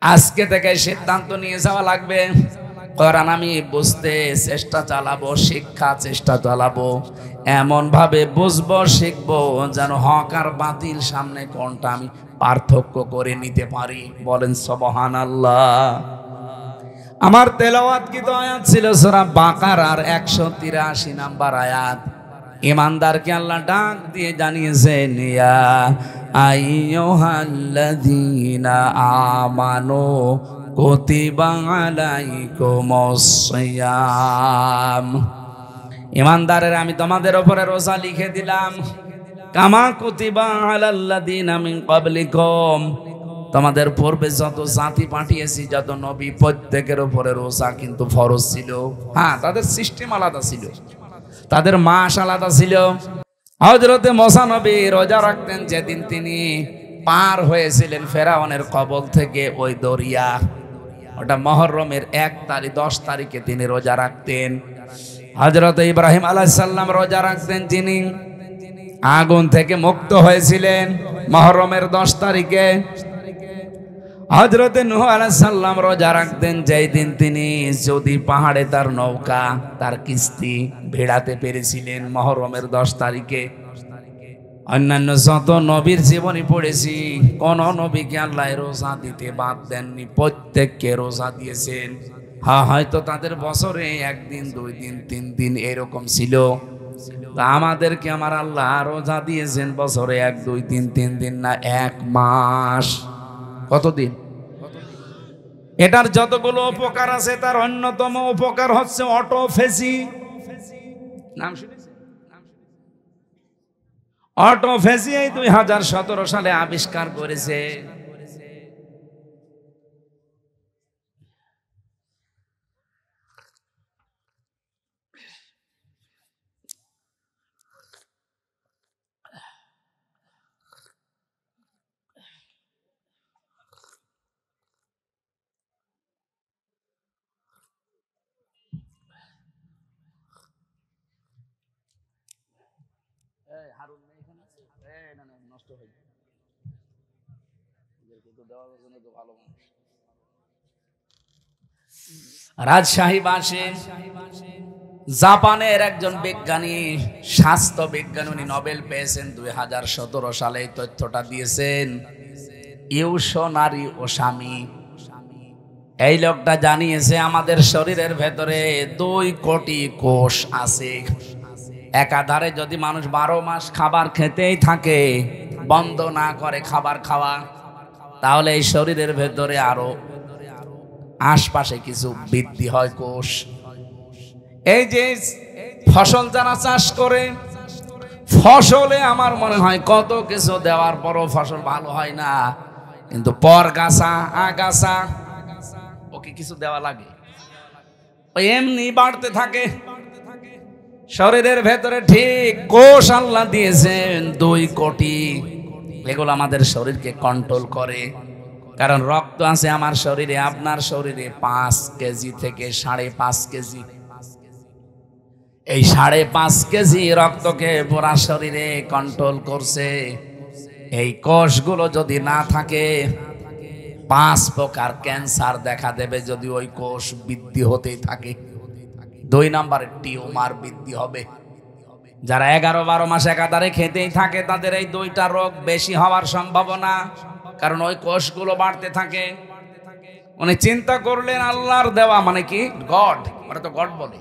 আজকে থেকে সিদ্ধান্ত নিয়ে যাওয়া লাগবে, কোরআন আমি বুঝতে চেষ্টা চালাবো, শিক্ষা চেষ্টা চালাবো, এমন ভাবে বুঝবো শিখবো যেন হক আর বাতিল সামনে কোনটা আমি পার্থক্য করে নিতে পারি। বলেন সুবহানাল্লাহ। আমার তেলাওয়াত কি তো আয়াত ছিল সূরা বাকারার 183 নাম্বার আয়াত। ইমানদারকে আল্লাহ ডাক দিয়ে জানিয়েছেন, ইয়া আইয়ুহাল্লাযীনা আমানু কুতিবা আলাইকুমুস সিয়াম। ইমানদারের আমি তোমাদের উপরে রোজা লিখে দিলাম, কামা কুতিবা আলাল্লাযীনা মিন ক্বাবলিকুম। তোমাদের পূর্বে যত জাতি পাঠিয়েছি, যত নবী, প্রত্যেকের উপরে রোজা কিন্তু ফরজ ছিল। হ্যাঁ, তাদের সিস্টেম আলাদা ছিল, তাদের মাস আলাদা ছিল। হযরতে মুসা নবী রোজা রাখতেন যেদিন তিনি পার হয়েছিলেন ফেরাউনের কবল থেকে ওই দরিয়া, ওটা মুহররমের 1 তারিখ 10 তারিখে তিনি রোজা রাখতেন। হযরতে ইব্রাহিম আলাইহিস সালাম রোজা রাখতেন, যিনি আগুন থেকে মুক্ত হয়েছিলেন মুহররমের 10 তারিখে। হযরতে নূহ আলাইহিস সালাম রোজা রাখতেন যেই দিন তিনি যদি পাহাড়ে তার নৌকা, তার কিস্তি ভেড়াতে পেরেছিলেন মুহররমের 10 তারিখে। অন্যান্য যত নবীর জীবনী পড়েছি, কোন নবীকে আল্লাহ রোজা দিতে বাদ দেননি, প্রত্যেককে রোজা দিয়েছেন। হ্যাঁ, হয়তো তাদের বছরে 1 দিন 2 দিন 3 দিন এরকম ছিল, তা আমাদেরকে আমার আল্লাহ রোজা দিয়েছেন বছরে 1 2 3 3 দিন না, 1 মাস। কতদিন? এটার যতগুলো উপকার আছে তার অন্যতম উপকার হচ্ছে অটোফেজি। নাম শুনেছেন? অটোফেজি এই 2017 সালে আবিষ্কার করেছে। রাজশাহীবাসী, জাপানের একজন বিজ্ঞানী, স্বাস্থ্য বিজ্ঞানী, উনি নোবেল পেয়েছেন 2017 সালে। এই তথ্যটা দিয়েছেন ইউশোনারি ওসামি। এই লোকটা জানিয়েছে আমাদের শরীরের ভেতরে 2 কোটি কোষ আছে। একাধারে যদি মানুষ 12 মাস খাবার খেতেই থাকে, বন্ধ না করে খাবার খাওয়া, তাহলে এই শরীরের ভেতরে আরো আশপাশে কিছু বৃদ্ধি হয় কোষ। এই যে ফসল যারা চাষ করে, ফসলে আমার মনে হয় কত কিছু দেওয়ার পরও ফসল ভালো হয় না, কিন্তু পরগাছা, আগাছা, ওকে কিছু দেওয়া লাগে, ওই এমনি বাড়তে থাকে। শরীরের ভেতরে ঠিক কোষ আল্লাহ দিয়েছেন 2 কোটি। এগুলো আমাদের শরীরকে কন্ট্রোল করে। কারণ রক্ত আছে আমার শরীরে, আপনার শরীরে 5 কেজি থেকে 5.5 কেজি। এই 5.5 কেজি রক্তকে পুরা শরীরে কন্ট্রোল করছে। এই কোষগুলো যদি না থাকে 5 প্রকার ক্যান্সার দেখা দেবে যদি ওই কোষ বৃদ্ধি হতেই থাকে। 2 নম্বরে টিউমার বৃদ্ধি হবে। যারা 11-12 মাস একাধারে খেতেই থাকে তাদের এই 2টা রোগ বেশি হওয়ার সম্ভাবনা, কারণ ওই কোষগুলো বাড়তে থাকে। উনি চিন্তা করলেন আল্লাহর দেওয়া, মানে কি গড, ওরা তো গড বলে,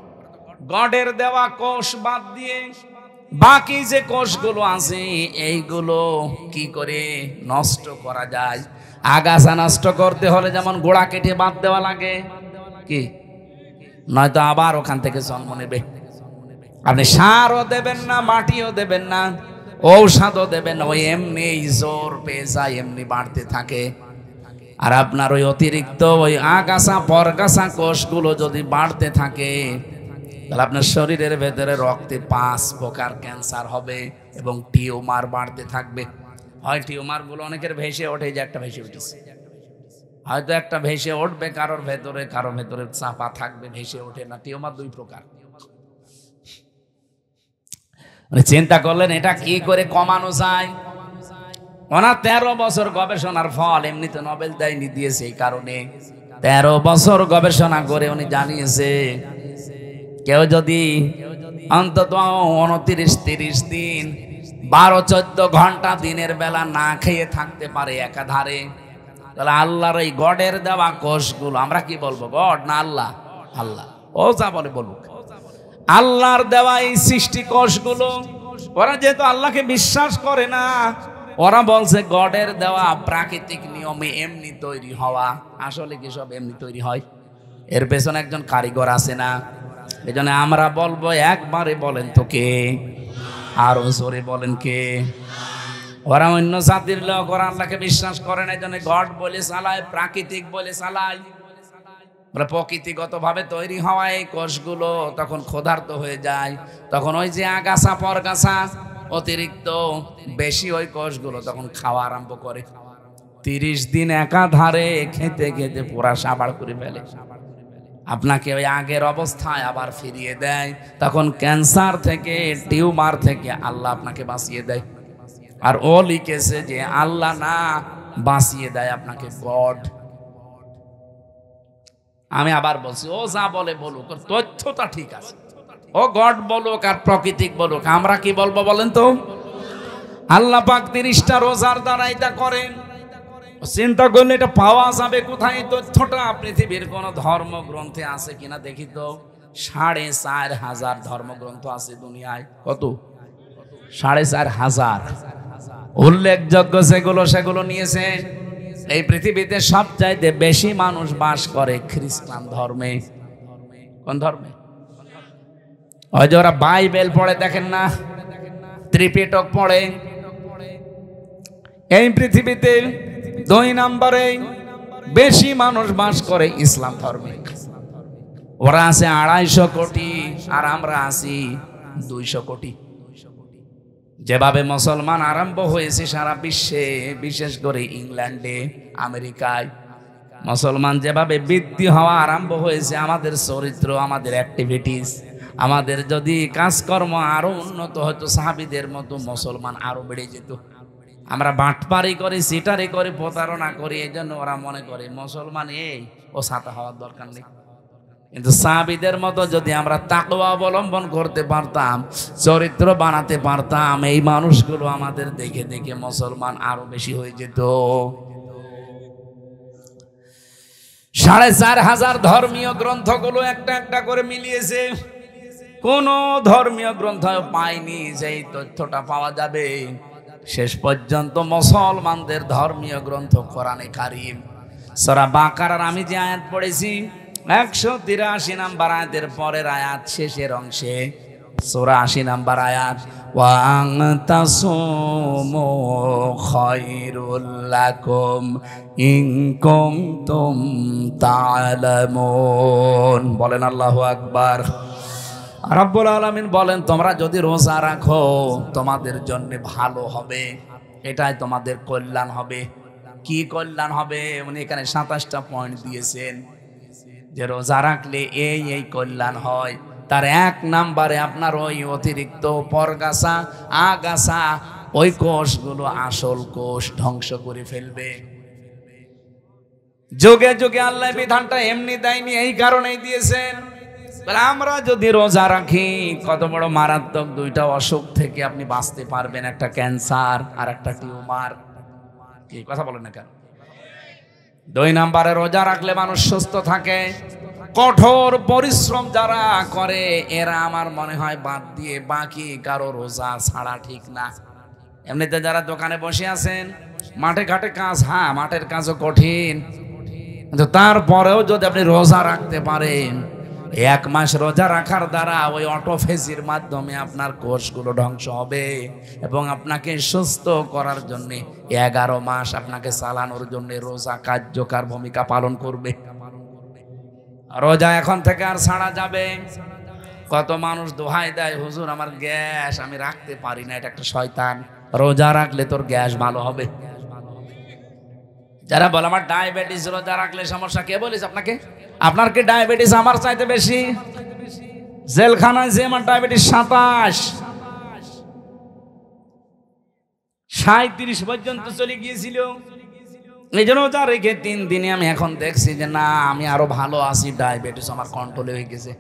গডের দেওয়া কোষ বাদ দিয়ে বাকি যে কোষগুলো আছে এইগুলো কি করে নষ্ট করা যায়। আগাছা নষ্ট করতে হলে যেমন গোড়া কেটে বাদ দেওয়া লাগে, কি নয়তো আবার ওখান থেকে জন্ম নেবে। আপনি সারও দেবেন না, মাটিও দেবেন না, ঔষধও দেবেন না, ওই এমনি জোর পেয়ে যায়, এমনি বাড়তে থাকে। আর আপনার ওই অতিরিক্ত ওই আগাছা পরগাছা কোষগুলো যদি বাড়তে থাকে তাহলে আপনার শরীরের ভেতরে রক্তে 5 প্রকার ক্যান্সার হবে এবং টিউমার বাড়তে থাকবে। হয় টিউমার গুলো অনেকের ভেসে ওঠে, যে একটা ভেসে উঠেছে, হয়তো একটা ভেসে উঠবে কারোর ভেতরে, কারোর ভেতরে চাপা থাকবে, ভেসে ওঠে না। টিউমার 2 প্রকার। চিন্তা করলেন এটা কি করে কমানো যায়। ওনার 13 বছর গবেষণার ফল, এমনিতে নোবেল দেয়নি, দিয়েছে এই কারণে 13 বছর গবেষণা করে উনি জানিয়েছে কেউ যদি অন্তত 29-30 দিন 12-14 ঘন্টা দিনের বেলা না খেয়ে থাকতে পারে একাধারে, তাহলে আল্লাহর এই গডের দেওয়া কোষগুলো, আমরা কি বলবো গড না আল্লাহ? আল্লাহ। ও যা বলে বলুক, আল্লাহর দেওয়া এই সৃষ্টি কোষগুলো, ওরা যেহেতু আল্লাহকে বিশ্বাস করে না, ওরা বলছে গডের দেওয়া প্রাকৃতিক নিয়মে এমনি তৈরি হওয়া। আসলে কি সব এমনি তৈরি হয়? এর পেছনে একজন কারিগর আছে না? এজন্য আমরা বলবো, একবারে বলেন তো কে, আরো জোরে বলেন কে। ওরা অন্য জাতির লোক, ওরা আল্লাহকে বিশ্বাস করে না, এজন্য গড বলে চালায়, প্রাকৃতিক বলে চালায়। প্রকৃতিগত ভাবে তৈরি হওয়া এই কোষগুলো তখন ক্ষুধার্ত হয়ে যায়, তখন ওই যে আগাছা পরগাছা অতিরিক্ত বেশি ওই কোষগুলো তখন খাওয়া আরম্ভ করে। 30 দিন একাধারে খেতে খেতে পুরা সাবাড় করে ফেলে, আপনাকে ওই আগের অবস্থায় আবার ফিরিয়ে দেয়। তখন ক্যান্সার থেকে, টিউমার থেকে আল্লাহ আপনাকে বাঁচিয়ে দেয়। আর ও লিখেছে যে আল্লাহ না বাঁচিয়ে দেয় আপনাকে গড। আমি আবার বলছি, ও যা বলে বলুক, তথ্যটা ঠিক আছে, ও গড বলুক আর প্রাকৃতিক বলুক, আমরা কি বলবো বলেন তো? আল্লাহ পাক 30টা রোজার দ্বারা এটা করেন। চিন্তা করলে এটা পাওয়া যাবে কোথায়? এই তথ্যটা পৃথিবীর কোন ধর্মগ্রন্থে আছে কিনা দেখি তো। 4,500 ধর্মগ্রন্থ আছে দুনিয়ায়। কত? 4,500 উল্লেখযোগ্য সেগুলো নিয়েছে। এই পৃথিবীতে সবচাইতে বেশি মানুষ বাস করে খ্রিস্টান ধর্মে। কোন ধর্মে? ওই যে ওরা বাইবেল পড়ে, দেখেন না, ত্রিপিটক পড়ে। এই পৃথিবীতে 2 নম্বরে বেশি মানুষ বাস করে ইসলাম ধর্মে। ওরা আছে 250 কোটি আর আমরা আছি 200 কোটি। যেভাবে মুসলমান আরম্ভ হয়েছে সারা বিশ্বে, বিশেষ করে ইংল্যান্ডে, আমেরিকায়, মুসলমান যেভাবে বৃদ্ধি হওয়া আরম্ভ হয়েছে, আমাদের চরিত্র, আমাদের অ্যাক্টিভিটিস, আমাদের যদি কাজকর্ম আরো উন্নত হতো, সাহাবীদের মতো মুসলমান আরো বেড়ে যেত। আমরা বাটপারি করি, সিটারি করি, প্রতারণা করি, এই জন্য ওরা মনে করে মুসলমান এই ও ছাতা হওয়ার দরকার নেই। কিন্তু সাহাবীদের মতো যদি আমরা তাকওয়া অবলম্বন করতে পারতাম, চরিত্র বানাতে পারতাম, এই মানুষগুলো আমাদের দেখে দেখে মুসলমান আরো বেশি হয়ে যেত। 4,500 ধর্মীয় গ্রন্থগুলো একটা একটা করে মিলিয়েছে। কোন ধর্মীয় গ্রন্থ পাইনি যে এই তথ্যটা পাওয়া যাবে। শেষ পর্যন্ত মুসলমানদের ধর্মীয় গ্রন্থ কোরআনে কারীম, সূরা বাকারার আমি যে আয়াত পড়েছি 183 নম্বর আয়াতের পরের আয়াত শেষের অংশে, সূরা 80 নম্বর আয়াত, ওয়া আনতাসুমু খায়রুল লাকুম ইন কুনতুম তা'লামুন। বলেন আল্লাহু আকবার। রব্বুল আলামিন বলেন, তোমরা যদি রোজা রাখো তোমাদের জন্য ভালো হবে, এটাই তোমাদের কল্যাণ হবে। কি কল্যাণ হবে, উনি এখানে 27টা পয়েন্ট দিয়েছেন যে রোজা রাখলে এই এই কল্যাণ হয়। তার 1 নম্বরে আপনার ওই অতিরিক্ত পরগাছা আগাছা ওই কোষগুলো আসল কোষ ধ্বংস করে ফেলবে। যুগে যুগে আল্লাহ বিধানটা এমনি দেয়নি, এই কারণেই দিয়েছেন। আমরা যদি রোজা রাখি কত বড় মারাত্মক 2টা অসুখ থেকে আপনি বাঁচতে পারবেন, একটা ক্যান্সার আর একটা টিউমার। কি কথা বলেন না কেন? 2 নম্বরে রোজা রাখলে মানুষ সুস্থ থাকে। কঠোর পরিশ্রম যারা করে এরা আমার মনে হয় বাদ দিয়ে বাকি কারো রোজা ছাড়া ঠিক না। এমনিতে যারা দোকানে বসে আছেন, মাঠে ঘাটে কাজ, হ্যাঁ মাঠের কাজও কঠিন, কিন্তু তারপরেও যদি আপনি রোজা রাখতে পারেন, 1 মাস রোজা রাখার দ্বারা ওই অটোফেজির মাধ্যমে আপনার কোষগুলো ধ্বংস হবে এবং আপনাকে সুস্থ করার জন্য 11 মাস আপনাকে চালানোর জন্য রোজা কার্যকর ভূমিকা পালন করবে। রোজা এখন থেকে আর ছাড়া যাবে। কত মানুষ দোহাই দেয়, হুজুর আমার গ্যাস, আমি রাখতে পারি না, এটা একটা শয়তান। রোজা রাখলে তোর গ্যাস ভালো হবে। যারা বলে আমার ডায়াবেটিস, রোজা রাখলে সমস্যা, কে বলিস আপনাকে? আপনার কি ডায়াবেটিস আমার চাইতে বেশি? জেলখানায় যে আমার ডায়াবেটিস 37 পর্যন্ত চলে গিয়েছিল। এই জন্য রোজা রেখে 3 দিনে আমি এখন দেখছি যে না, আমি আরো ভালো আছি, ডায়াবেটিস আমার কন্ট্রোলে হয়ে গেছে।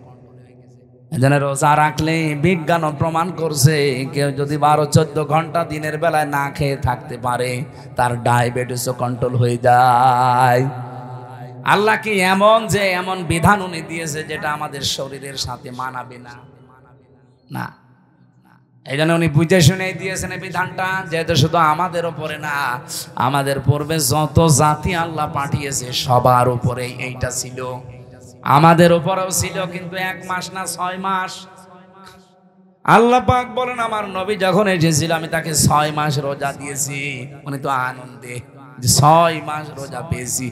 এজন্য রোজা রাখলে বিজ্ঞান প্রমাণ করছে কেউ যদি 12-14 ঘন্টা দিনের বেলায় না খেয়ে থাকতে পারে, তার ডায়াবেটিসও কন্ট্রোল হয়ে যায়। আল্লাহ কি এমন যে এমন বিধান উনি দিয়েছে যেটা আমাদের শরীরের সাথে মানাবে না? না, এই জন্য উনি বুঝে শুনে দিয়েছেন এই বিধানটা, যেহেতু শুধু আমাদের উপরে না, আমাদের পূর্বে যত জাতি আল্লাহ পাঠিয়েছে সবার উপরে এইটা ছিল, আমাদের উপরেও ছিল, কিন্তু 1 মাস না 6 মাস। আল্লাহ পাক বলেন আমার নবী যখন এসেছিল আমি তাকে 6 মাস রোজা দিয়েছি। উনি তো আনন্দে 6 মাস রোজা পেয়েছি।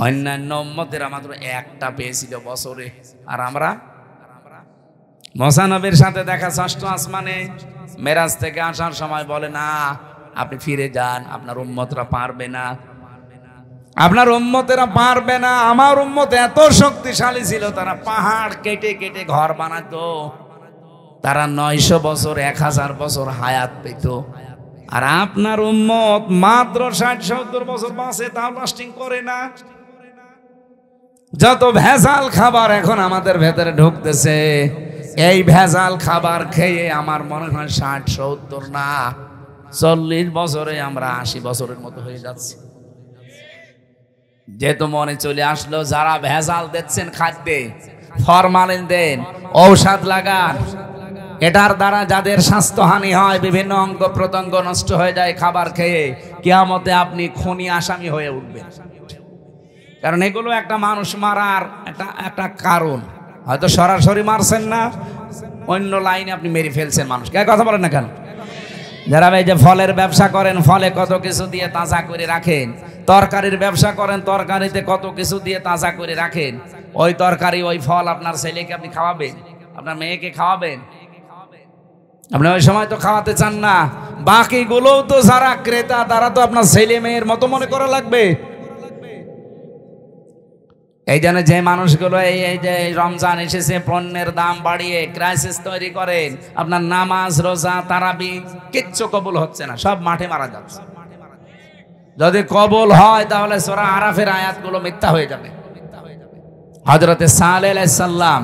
অন্যান্য উম্মতেরা মাত্র 1টা পেয়েছিল বছরে, আর আমরা মুসা নবীর সাথে দেখা 6ষ্ঠ আসমানে মেরাজ থেকে আসার সময় বলে না, আপনি ফিরে যান, আপনার উম্মতরা পারবে না, আপনার উম্মতেরা পারবে না। আমার উম্মত এত শক্তিশালী ছিল, তারা পাহাড় কেটে কেটে ঘর বানাতো, তারা 900 বছর 1000 বছর হায়াত পেত। আর আপনার উম্মত মাত্র 60-70 বছর বাঁচে, তাও লাস্টিং করে না। যত ভেজাল খাবার এখন আমাদের ভেতরে ঢুকতেছে, এই ভেজাল খাবার খেয়ে আমার মনে হয় 60-70 না 40 বছরে আমরা 80 বছরের মতো হয়ে যাচ্ছি। যেহেতু মনে চলে আসলো, যারা ভেজাল দিচ্ছেন খাদ্যে, ফরমালিন দেন, ঔষধ লাগান, এটার দ্বারা যাদের স্বাস্থ্যহানি হয়, বিভিন্ন অঙ্গ প্রত্যঙ্গ নষ্ট হয়ে যায় খাবার খেয়ে, কিয়ামতে আপনি খুনি আসামি হয়ে উঠবেন। কারণ এগুলো একটা মানুষ মারার একটা কারণ। হয়তো সরাসরি মারছেন না, অন্য লাইনে আপনি মেরে ফেলছেন মানুষকে। কথা বলেন না কেন? যারা এই যে ফলের ব্যবসা করেন, ফলে কত কিছু দিয়ে তাজা করে রাখেন, তরকারির ব্যবসা করেন, তরকারিতে কত কিছু দিয়ে তাজা করে রাখেন, ওই তরকারি ওই ফল আপনার ছেলেকে আপনি খাওয়াবেন, আপনার মেয়েকে খাওয়াবেন, আপনি ওই সময় তো খাওয়াতে চান না। বাকিগুলোও তো যারা ক্রেতা, তারা তো আপনার ছেলে মেয়ের মতো মনে করা লাগবে। এই জন্য যে মানুষগুলো এই যে রমজান এসেছে পণ্যের দাম বাড়িয়ে ক্রাইসিস তৈরি করেন, আপনার নামাজ রোজা তারাবি কিচ্ছু কবুল হচ্ছে না, সব মাঠে মারা যাচ্ছে। যদি কবুল হয় তাহলে সূরা আরাফের আয়াতগুলো মিথ্যা হয়ে যাবে। হযরতে সালেহ আলাইহিস সালাম,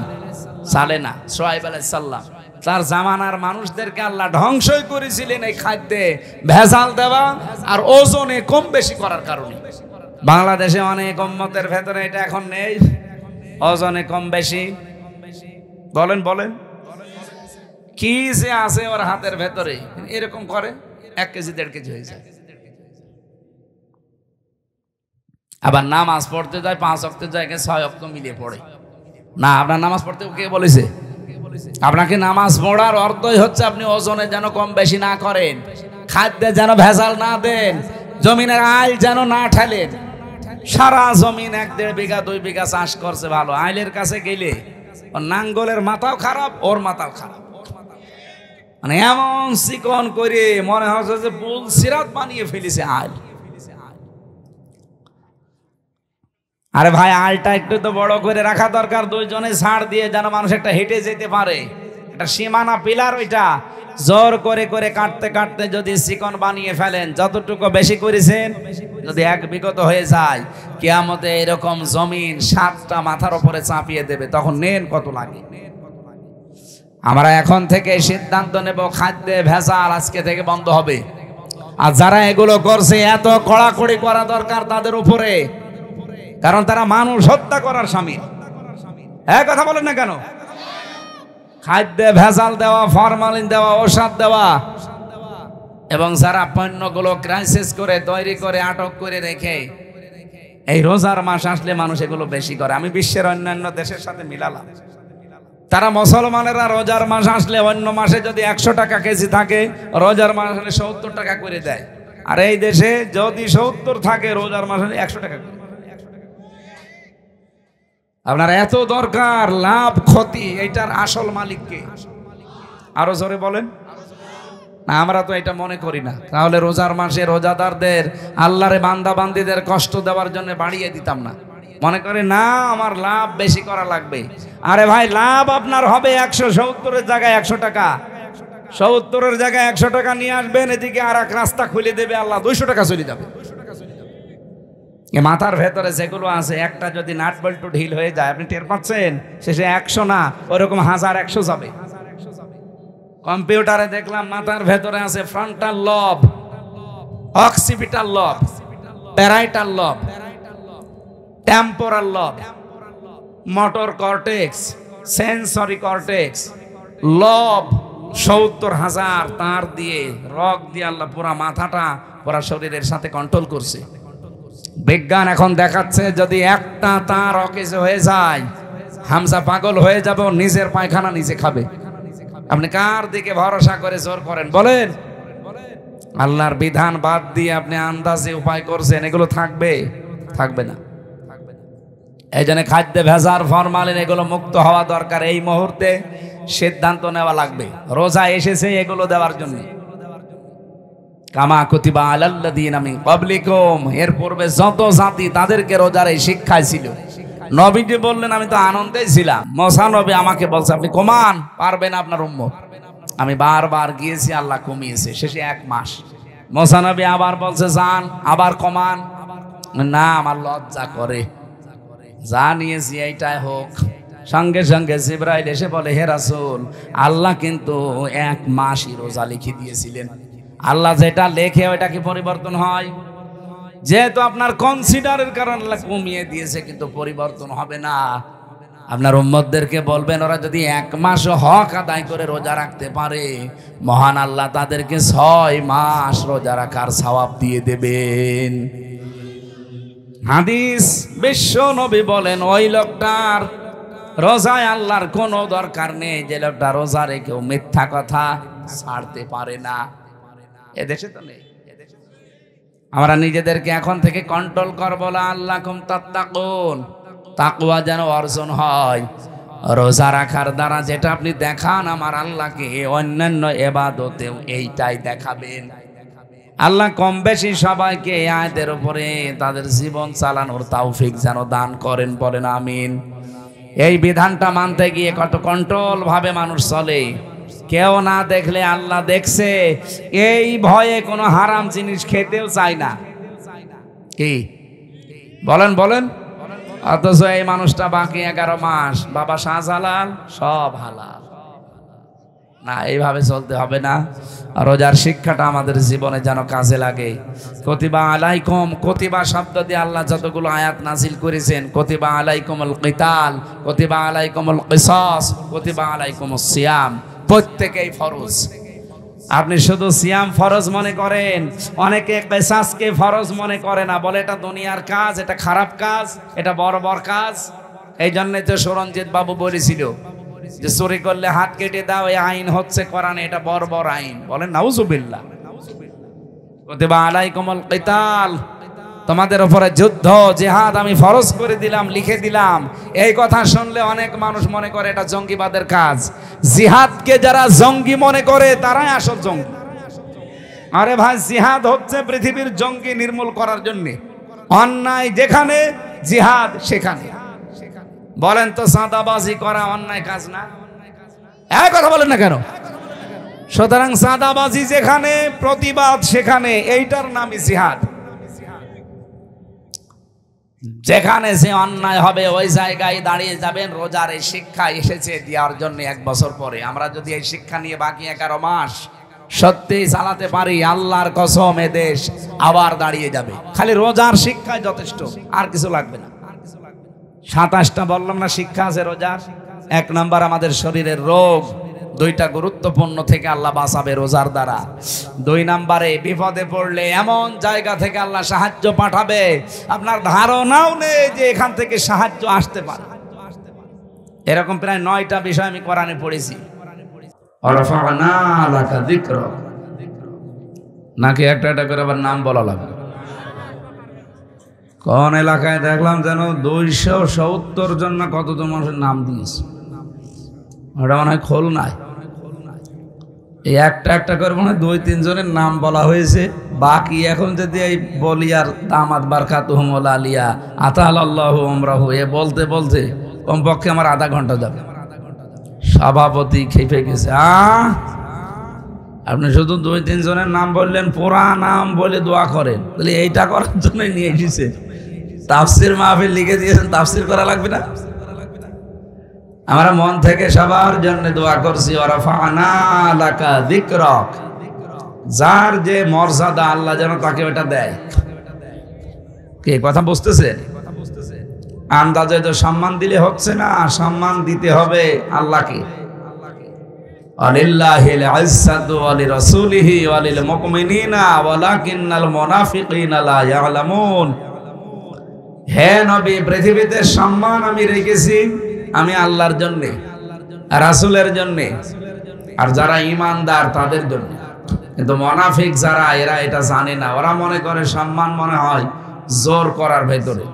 সালেহ না শুআয়ব আলাইহিস সালাম, তার জামানার মানুষদেরকে আল্লাহ ধ্বংসই করেছিলেন এই খাদ্যে ভেজাল দেওয়া আর ওজনে কম বেশি করার কারণে। বাংলাদেশে অনেক উম্মতের ভেতরে এটা এখন নেই, ওজনে কম বেশি। বলেন বলেন কি যে আছে ওর হাতের ভেতরে, এরকম করে 1 কেজি 1.5 কেজি হয়ে যায়। আবার নামাজ পড়তে যায় 5 ওয়াক্তের জায়গায় 6 ওয়াক্ত মিলিয়ে পড়ে। না, আপনার নামাজ পড়তে কে বলেছে? আপনাকে নামাজ পড়ার অর্থই হচ্ছে আপনি ওজনে যেন কম বেশি না করেন, খাদ্যে যেন ভেজাল না দেন, জমিনের আইল যেন না ঠেলেন। সারা জমিন 1-1.5 বিঘা 2 বিঘা চাষ করছে, ভালো, আইলের কাছে গেলে ওর নাঙ্গলের মাথাও খারাপ, ওর মাথাও খারাপ, মানে এমন চিকন করে মনে হচ্ছে যে পুল সিরাত বানিয়ে ফেলেছে আইল। আরে ভাই আলটা একটু তো বড় করে রাখা দরকার, দুইজনে ছাড় দিয়ে যেন মানুষ একটা হেঁটে যেতে পারে, একটা সীমানা পিলার ওইটা জোর করে করে কাটতে কাটতে যদি চিকন বানিয়ে ফেলেন, যতটুকু বেশি করেছেন যদি এক বিগত হয়ে যায়, কিয়ামতে এরকম জমিন 7টা মাথার উপরে চাপিয়ে দেবে, তখন নেন কত লাগে। আমরা এখন থেকে সিদ্ধান্ত নেব খাদ্যে ভেজাল আজকে থেকে বন্ধ হবে। আর যারা এগুলো করছে এত কড়াকড়ি করা দরকার তাদের উপরে, কারণ তারা মানুষ হত্যা করার সামিল। হ্যাঁ, কথা বলেন না কেন? খাদ্যে ভেজাল দেওয়া, ফরমালিন দেওয়া, ঔষধ দেওয়া, এবং যারা পণ্যগুলো ক্রাইসিস করে তৈরি করে আটক করে রেখে এই রোজার মাস আসলে মানুষ এগুলো বেশি করে। আমি বিশ্বের অন্যান্য দেশের সাথে মিলালাম, তারা মুসলমানেরা রোজার মাস আসলে অন্য মাসে যদি 100 টাকা কেজি থাকে, রোজার মাস হলে 70 টাকা করে দেয়। আর এই দেশে যদি 70 থাকে, রোজার মাস হলে 100 টাকা করে। আপনার এত দরকার লাভ ক্ষতি, এইটার আসল মালিককে? আরো জোরে বলেন না। আমরা তো এটা মনে করি না, তাহলে রোজার মাসে রোজাদারদের, আল্লাহরে বান্দা বান্দিদের কষ্ট দেওয়ার জন্য বাড়িয়ে দিতাম না। মনে করে না আমার লাভ বেশি করা লাগবে। আরে ভাই, লাভ আপনার হবে 170-এর জায়গায় 100 টাকা, 70-এর জায়গায় 100 টাকা নিয়ে আসবেন, এদিকে আর এক রাস্তা খুলে দেবে আল্লাহ, 200 টাকা চলে যাবে। মাথার ভেতরে যেগুলো আছে, একটা যদি নাট বল্টু ঢিল হয়ে যায়, আপনি টের পাচ্ছেন, শেষে 100 না, ওরকম 1000-100 যাবে। কম্পিউটারে দেখলাম মাথার ভেতরে আছে ফ্রন্টাল লব, অক্সিপিটাল লব, প্যারাইটাল লব, টেম্পোরাল লব, মোটর কর্টেক্স, সেন্সরি কর্টেক্স, লব 70,000 তার দিয়ে, রক দিয়ে আল্লাহ পুরা মাথাটা পুরা শরীরের সাথে কন্ট্রোল করছে। বিজ্ঞান এখন দেখাচ্ছে যদি একটা তার অকেজ হয়ে যায়, হামজা পাগল হয়ে যাবে, নিজের পায়খানা নিজে খাবে। আপনি কার দিকে ভরসা করে জোর করেন বলেন? আল্লাহর বিধান বাদ দিয়ে আপনি আন্দাজে উপায় করছেন, এগুলো থাকবে? থাকবে না। এই জন্য খাদ্যে ভেজাল, ফরমালিন এগুলো মুক্ত হওয়া দরকার। এই মুহূর্তে সিদ্ধান্ত নেওয়া লাগবে। রোজা এসেছে এগুলো দেওয়ার জন্য। কামা কুতিবা আলাল্লাযীনা মিন ক্বাবলিকুম, এর পূর্বে যত জাতি তাদেরকে রোজার এই শিক্ষায় ছিল। নবীজি বললেন আমি তো আনন্দেই ছিলাম। মুসা নবী আমাকে বলছে আপনি কমান, পারবেন আপনার উম্মত। আমি বারবার গিয়েছি, আল্লাহ কমিয়েছে, শেষে 1 মাস। মুসা নবী আবার বলছে যান, আবার কমান, না আমার লজ্জা করে, যা নিয়েছি এইটাই হোক। সঙ্গে সঙ্গে জিবরাইল এসে বলে হে রাসূল, আল্লাহ কিন্তু 1 মাসই রোজা লিখে দিয়েছিলেন। আল্লাহ যেটা লেখে ওইটা কি পরিবর্তন হয়? যেহেতু আপনার কনসিডারের কারণে আল্লাহ কমিয়ে দিয়েছে, কিন্তু পরিবর্তন হবে না। আপনার উম্মতদেরকে বলবেন ওরা যদি 1 মাস হক আদায় করে রোজা রাখতে পারে, মহান আল্লাহ তাদেরকে 6 মাস রোজা রাখার সওয়াব দিয়ে দেবেন। হাদিস, বিশ্ব নবী বলেন ওই লোকটার রোজায় আল্লাহর কোনো দরকার নেই যে লোকটা রোজা রেখেও মিথ্যা কথা ছাড়তে পারে না। এদেশে তো নেই। আমরা নিজেদেরকে এখন থেকে কন্ট্রোল করবো, আল্লাকুম তাত্তাকুন, তাকওয়া যেন অর্জন হয়। রোজা রাখার দ্বারা যেটা আপনি দেখান আমার আল্লাহকে, অন্যান্য ইবাদতেও এইটাই দেখাবেন। আল্লাহ কম বেশি সবাইকে এই আয়াতের উপরে তাদের জীবন চালানোর তৌফিক যেন দান করেন, বলেন আমিন। এই বিধানটা মানতে গিয়ে কত কন্ট্রোল ভাবে মানুষ চলে। কেউ না দেখলে আল্লাহ দেখছে, এই ভয়ে কোনো হারাম জিনিস খেতেও চায় না। কি বলেন বলেন? অথচ এই মানুষটা বাকি 11 মাস বাবা শাহজালাল সব হালাল। না, এইভাবে চলতে হবে না। রোজার শিক্ষাটা আমাদের জীবনে যেন কাজে লাগে। কুতিবা আলাইকুম, কুতিবা শব্দ দিয়ে আল্লাহ যতগুলো আয়াত নাজিল করেছেন, কুতিবা আলাইকুমুল কিতাল, কুতিবা আলাইকুমুল কিসাস, কুতিবা আলাইকুমুস সিয়াম, প্রত্যেকেই ফরজ। আপনি শুধু সিয়াম ফরজ মনে করেন, অনেকে কিসাসকে ফরজ মনে করে না, বলে এটা দুনিয়ার কাজ, এটা খারাপ কাজ, এটা বড় বড় কাজ। এই জন্যই তো সুরঞ্জিত বাবু বলেছিল যে চুরি করলে হাত কেটে দাও, এই আইন হচ্ছে কোরআনে, এটা বড় বড় আইন। বলেন নাউজুবিল্লাহ। কুতিবা আলাইকুমুল কিতাল, তোমাদের উপরে যুদ্ধ জিহাদ আমি ফরজ করে দিলাম, লিখে দিলাম। এই কথা শুনলে অনেক মানুষ মনে করে এটা জঙ্গিবাদের কাজ। জিহাদকে যারা জঙ্গি মনে করে তারাই আসল জঙ্গি। আরে ভাই, জিহাদ হচ্ছে পৃথিবীর জঙ্গি নির্মূল করার জন্য। অন্যায় যেখানে জিহাদ সেখানে। বলেন তো চাঁদাবাজি করা অন্যায় কাজ না? এক কথা বলেন না কেন? সুতরাং চাঁদাবাজি যেখানে, প্রতিবাদ সেখানে, এইটার নামই জিহাদ। যেখানে যে অন্যায় হবে ওই জায়গায় দাঁড়িয়ে যাবেন। রোজার এই শিক্ষা এসেছে দেওয়ার জন্য 1 বছর পরে। আমরা যদি এই শিক্ষা নিয়ে বাকি 11 মাস সত্যি চালাতে পারি, আল্লাহর কসম এ দেশ আবার দাঁড়িয়ে যাবে। খালি রোজার শিক্ষায় যথেষ্ট, আর কিছু লাগবে না। 27টা বললাম না শিক্ষা আছে রোজার। 1 নাম্বার আমাদের শরীরের রোগ 2টা গুরুত্বপূর্ণ থেকে আল্লাহ বাঁচাবে রোজার দ্বারা। 2 নাম্বারে বিপদে পড়লে এমন জায়গা থেকে আল্লাহ সাহায্য পাঠাবে আপনার ধারণাও নেই যে এখান থেকে সাহায্য আসতে পারে। এরকম প্রায় 9টা বিষয় আমি কোরআনে পড়েছি। ওয়ারাফা'না লাকা যিকরাক, নাকি একটা একটা করে আবার নাম বলা লাগবে? কোন এলাকায় দেখলাম যেন 270 জন না কতজন মানুষের নাম দিয়েছে। ওটা মনে হয় খুলনায়। এই একটা একটা করে মনে হয় 2-3 জনের নাম বলা হয়েছে। বাকি এখন যদি এই বলিয়ার দামাত বারকাতুহুমুল আলিয়া আতাহাল্লাহু উমরাহু এ বলতে বলতে কমপক্ষে আমার আধা ঘন্টা যাবে। সভাপতি খেপে গেছে। আপনি শুধু 2-3 জনের নাম বললেন, পুরা নাম বলে দোয়া করেন, তাহলে এইটা করার জন্য নিয়ে এসেছে। তাফসির মাহফিল লিখে দিয়েছেন, তাফসির করা লাগবে না? আমরা মন থেকে সবার জন্য দোয়া করছি। ওয়ারাফা'না লাকা যিকরাক, যার যে মর্যাদা আল্লাহ যেন তাকে ওটা দেয়। কে কথা বুঝতেছেন? আন্দাজে তো সম্মান দিলে হচ্ছে না, সম্মান দিতে হবে আল্লাহকে। আলিল্লাহিল ইজ্জাতু ওয়া লিরাসূলিহি ওয়া লিল মুমিনিনা ওয়ালাকিন্নাল মুনাফিকিনা লা ইয়ালামুন। হে নবী, পৃথিবীতে সম্মান আমি রেখেছি আমি আল্লাহর জন্য, রাসূলের জন্য, আর যারা ঈমানদার তাদের জন্য। কিন্তু মুনাফিক যারা, এরা এটা জানে না। ওরা মনে করে সম্মান মনে হয় জোর করার ভেতরে।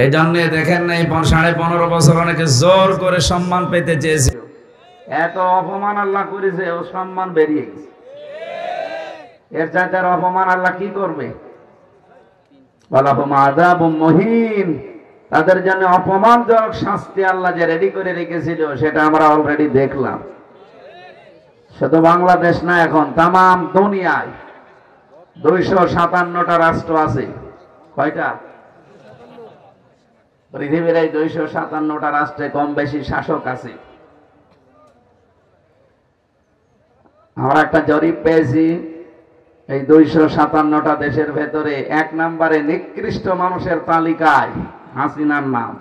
এই জন্য দেখেন না, 15.5 বছর অনেকে জোর করে সম্মান পেতে চেয়েছে। এত অপমান আল্লাহ করেছে, ও সম্মান বেরিয়ে গেছে। এর চাইতে আর অপমান আল্লাহ কি করবে? ওয়ালাহুম আযাবুম মুহিন, তাদের জন্য অপমানজনক শাস্তি আল্লাহ যে রেডি করে রেখেছিল সেটা আমরা অলরেডি দেখলাম। শুধু বাংলাদেশ না, এখন তামাম দুনিয়ায় 257টা রাষ্ট্র আছে। কয়টা? পৃথিবীর এই 257টা রাষ্ট্রে কম বেশি শাসক আছে। আমরা একটা জরিপ পেয়েছি, এই 257টা দেশের ভেতরে 1 নম্বরে নিকৃষ্ট মানুষের তালিকায় হাসিনার নাম,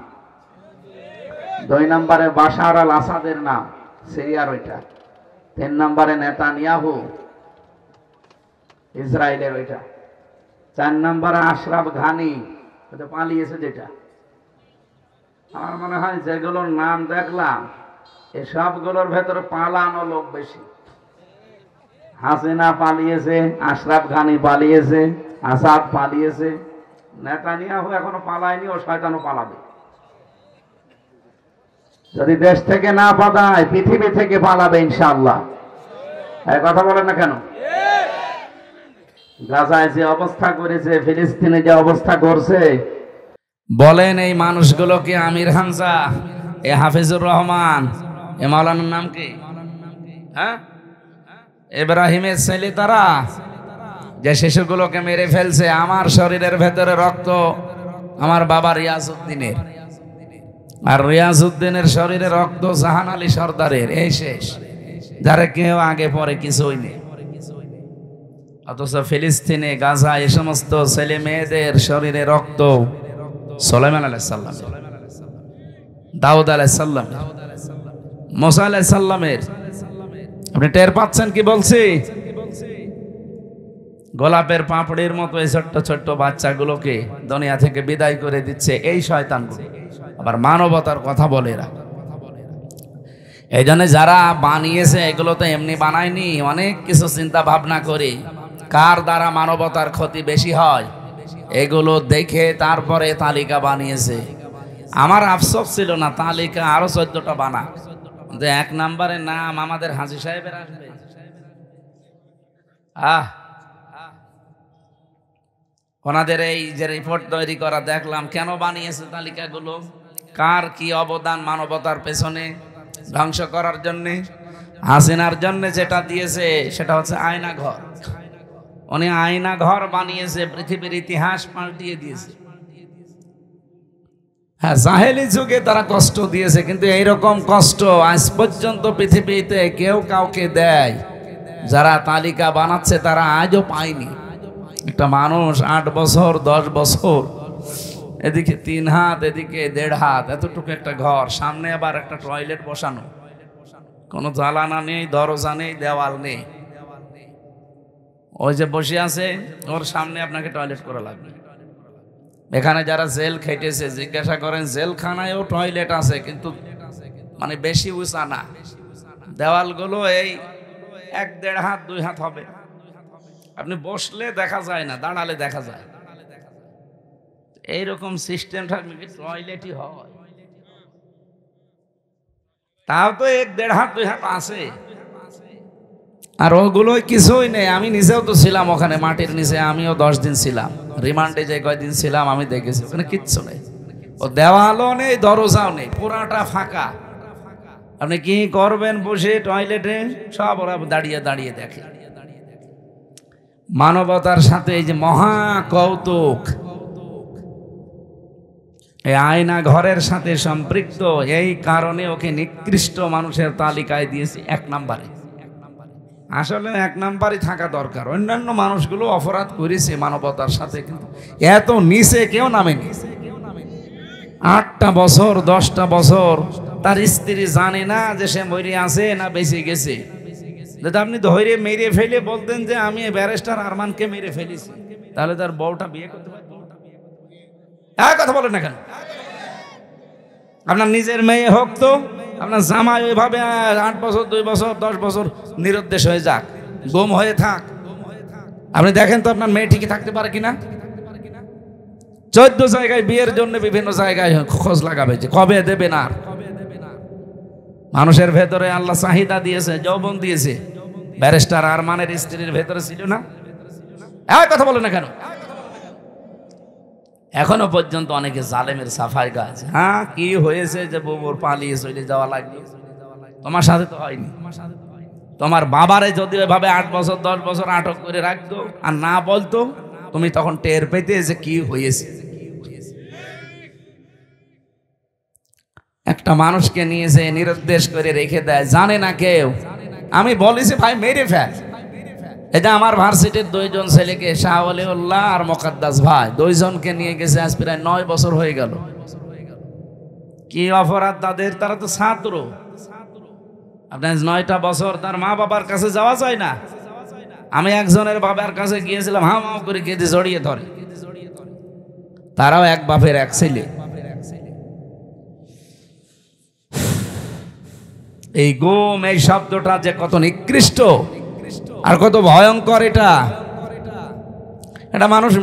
2 নম্বরে বাশার আল আসাদের নাম, সিরিয়ার ওইটা, 3 নম্বরে নেতানিয়াহু ইসরায়েলের ওইটা, 4 নম্বরে আশরাফ ঘানি ওটা পালিয়েছে যেটা। আমার মনে হয় যেগুলোর নাম দেখলাম এই সবগুলোর ভেতরে পালানো লোক বেশি। হাসিনা পালিয়েছে, আশরাফ ঘানি পালিয়েছে, আসাদ পালিয়েছে, নেতানিয়াহু এখনো পালায়নি, ও শয়তানও পালাবে। যদি দেশ থেকে না পালায় পৃথিবী থেকে পালাবে ইনশাআল্লাহ। এই কথা বলেন না কেন? গাজায় যে অবস্থা করেছে, ফিলিস্তিনে যে অবস্থা করছে, বলেন এই মানুষগুলোকে আমির হামজা, এ হাফিজুর রহমান, এ মাওলানার নাম কি? হ্যাঁ, ইব্রাহিমের ছেলে, তারা যে শিশুগুলোকে মেরে ফেলছে। আমার শরীরের ভেতরে রক্ত আমার বাবা রিয়াজউদ্দিনের, আর রিয়াজউদ্দিনের শরীরে রক্ত জাহান আলী সর্দারের। এই শেষ, যারা কেউ আগে পরে কিছুই নেই। অথচ ফিলিস্তিনে, গাজা, এই সমস্ত ছেলে মেয়েদের শরীরে রক্ত সুলাইমান আলাইহিস সালাম, দাউদ আলাইহিস সালাম, মুসা আলাইহিস সালামের। আপনি টের পাচ্ছেন কি বলছি? গোলাপের পাপড়ির মতো এই ছোট্ট ছোট্ট বাচ্চাগুলোকে দুনিয়া থেকে বিদায় করে দিচ্ছে এই শয়তানগুলো। আবার মানবতার কথা বলে এরা। এই জন্য যারা বানিয়েছে এগুলো তো এমনি বানায়নি, অনেক কিছু চিন্তা ভাবনা করে কার দ্বারা মানবতার ক্ষতি বেশি হয় এগুলো দেখে তারপরে তালিকা বানিয়েছে। আমার আফসোস ছিল না তালিকা আরো 14টা বানা, কিন্তু 1 নম্বরে নাম আমাদের হাজী সাহেবের আসবে। ওনাদের এই যে রিপোর্ট তৈরি করা দেখলাম, কেন বানিয়েছে তালিকাগুলো, কার কি অবদান মানবতার পেছনে ধ্বংস করার জন্যে। হাসিনার জন্য যেটা দিয়েছে সেটা হচ্ছে আয়না ঘর। উনি আয়না ঘর বানিয়েছে, পৃথিবীর ইতিহাস পাল্টিয়ে দিয়েছে। হ্যাঁ, জাহেলি যুগে তারা কষ্ট দিয়েছে, কিন্তু এইরকম কষ্ট আজ পর্যন্ত পৃথিবীতে কেউ কাউকে দেয় যারা তালিকা বানাচ্ছে তারা আজও পায়নি। একটা মানুষ 8 বছর 10 বছর, এদিকে 3 হাত এদিকে 1.5 হাত, এতটুকু একটা ঘর, সামনে আবার একটা টয়লেট বসানো, কোনো জ্বালানা নেই, দরজা নেই, দেওয়াল নেই। ওই যে বসে আছে ওর সামনে আপনাকে টয়লেট করা লাগবে। এখানে যারা জেল খেটেছে জিজ্ঞাসা করেন, জেলখানায়ও টয়লেট আছে, কিন্তু মানে বেশি উঁচা না, দেওয়ালগুলো এই 1-1.5 হাত 2 হাত হবে। আপনি বসলে দেখা যায় না, দাঁড়ালে দেখা যায়। এইরকম সিস্টেমটা টয়লেটই হয়, তাও তো 1-1.5 হাত 2 হাত আছে, আর ওগুলো কিছুই নেই। আমি নিজেও তো ছিলাম ওখানে মাটির নিচে, আমিও 10 দিন ছিলাম রিমান্ডে, যে কয়দিন ছিলাম আমি দেখেছি ওখানে কিচ্ছু নেই, ও দেওয়ালও নেই, দরজাও নেই, পুরাটা ফাঁকা। আপনি কি করবেন বসে টয়লেটে? সব ওরা দাঁড়িয়ে দাঁড়িয়ে দেখে। মানবতার সাথে এই যে মহা কৌতুক, এই আয়না ঘরের সাথে সম্পৃক্ত, এই কারণে ওকে নিকৃষ্ট মানুষের তালিকায় দিয়েছি 1 নম্বরে। আসলে 1 নম্বরই থাকা দরকার। অন্যান্য মানুষগুলো অপরাধ করেছে মানবতার সাথে, কিন্তু এত নিচে কেউ নামেনি। 8টা বছর 10টা বছর তার স্ত্রী জানে না যে সে মরে আছে না বেঁচে গেছে। যদি আপনি ধরে মেরে ফেলে বলতেন যে আমি ব্যারিস্টার আরমানকে মেরে ফেলেছি, তাহলে তার বউটা বিয়ে করতে পারত? কথা বলেন না কেন? আপনার নিজের মেয়ে হোক তো, আপনার জামাই ওইভাবে 8 বছর 2 বছর 10 বছর নিরুদ্দেশ হয়ে যাক, গুম হয়ে থাক, আপনি দেখেন তো আপনার মেয়ে ঠিকই থাকতে পারে কিনা। 14 জায়গায় বিয়ের জন্য বিভিন্ন জায়গায় খোঁজ লাগাবে যে কবে দেবে না। মানুষের ভেতরে আল্লাহ চাহিদা দিয়েছে, যৌবন দিয়েছে, ব্যারিস্টার আরমানের স্ত্রীর ভেতরে ছিল না? কথা বলে না কেন? এখনো পর্যন্ত অনেকে জালেমের সাফাই গাছ। হ্যাঁ, কি হয়েছে যে বউর পালিয়ে চলে যাওয়া লাগলো? তোমার সাথে তো হয়নি। তোমার বাবারে যদি এভাবে 8 বছর 10 বছর আটক করে রাখতো আর না বলতো, তুমি তখন টের পেতে যে কি হয়েছে। একটা মানুষকে নিয়ে যে নিরুদ্দেশ করে রেখে দেয়, জানে না কেউ। আমি বলেছি ভাই মেরে ফেল। এটা আমার ভার্সিটির 2 জন ছেলেকে, শাহ ওলিউল্লাহ আর মোকাদ্দাস ভাই, 2 জনকে নিয়ে গেছে, আজ প্রায় 9 বছর হয়ে গেল। কি অপরাধ তাদের? তারা তো ছাত্র। আপনার 9টা বছর তার মা বাবার কাছে যাওয়া যায় না। আমি একজনের বাবার কাছে গিয়েছিলাম, হাঁ মাও করে কেঁদে জড়িয়ে ধরে। তারাও এক বাপের এক ছেলে। এই গুম, এই শব্দটা যে কত নিকৃষ্ট আর কত ভয়ঙ্কর! এটা মানুষ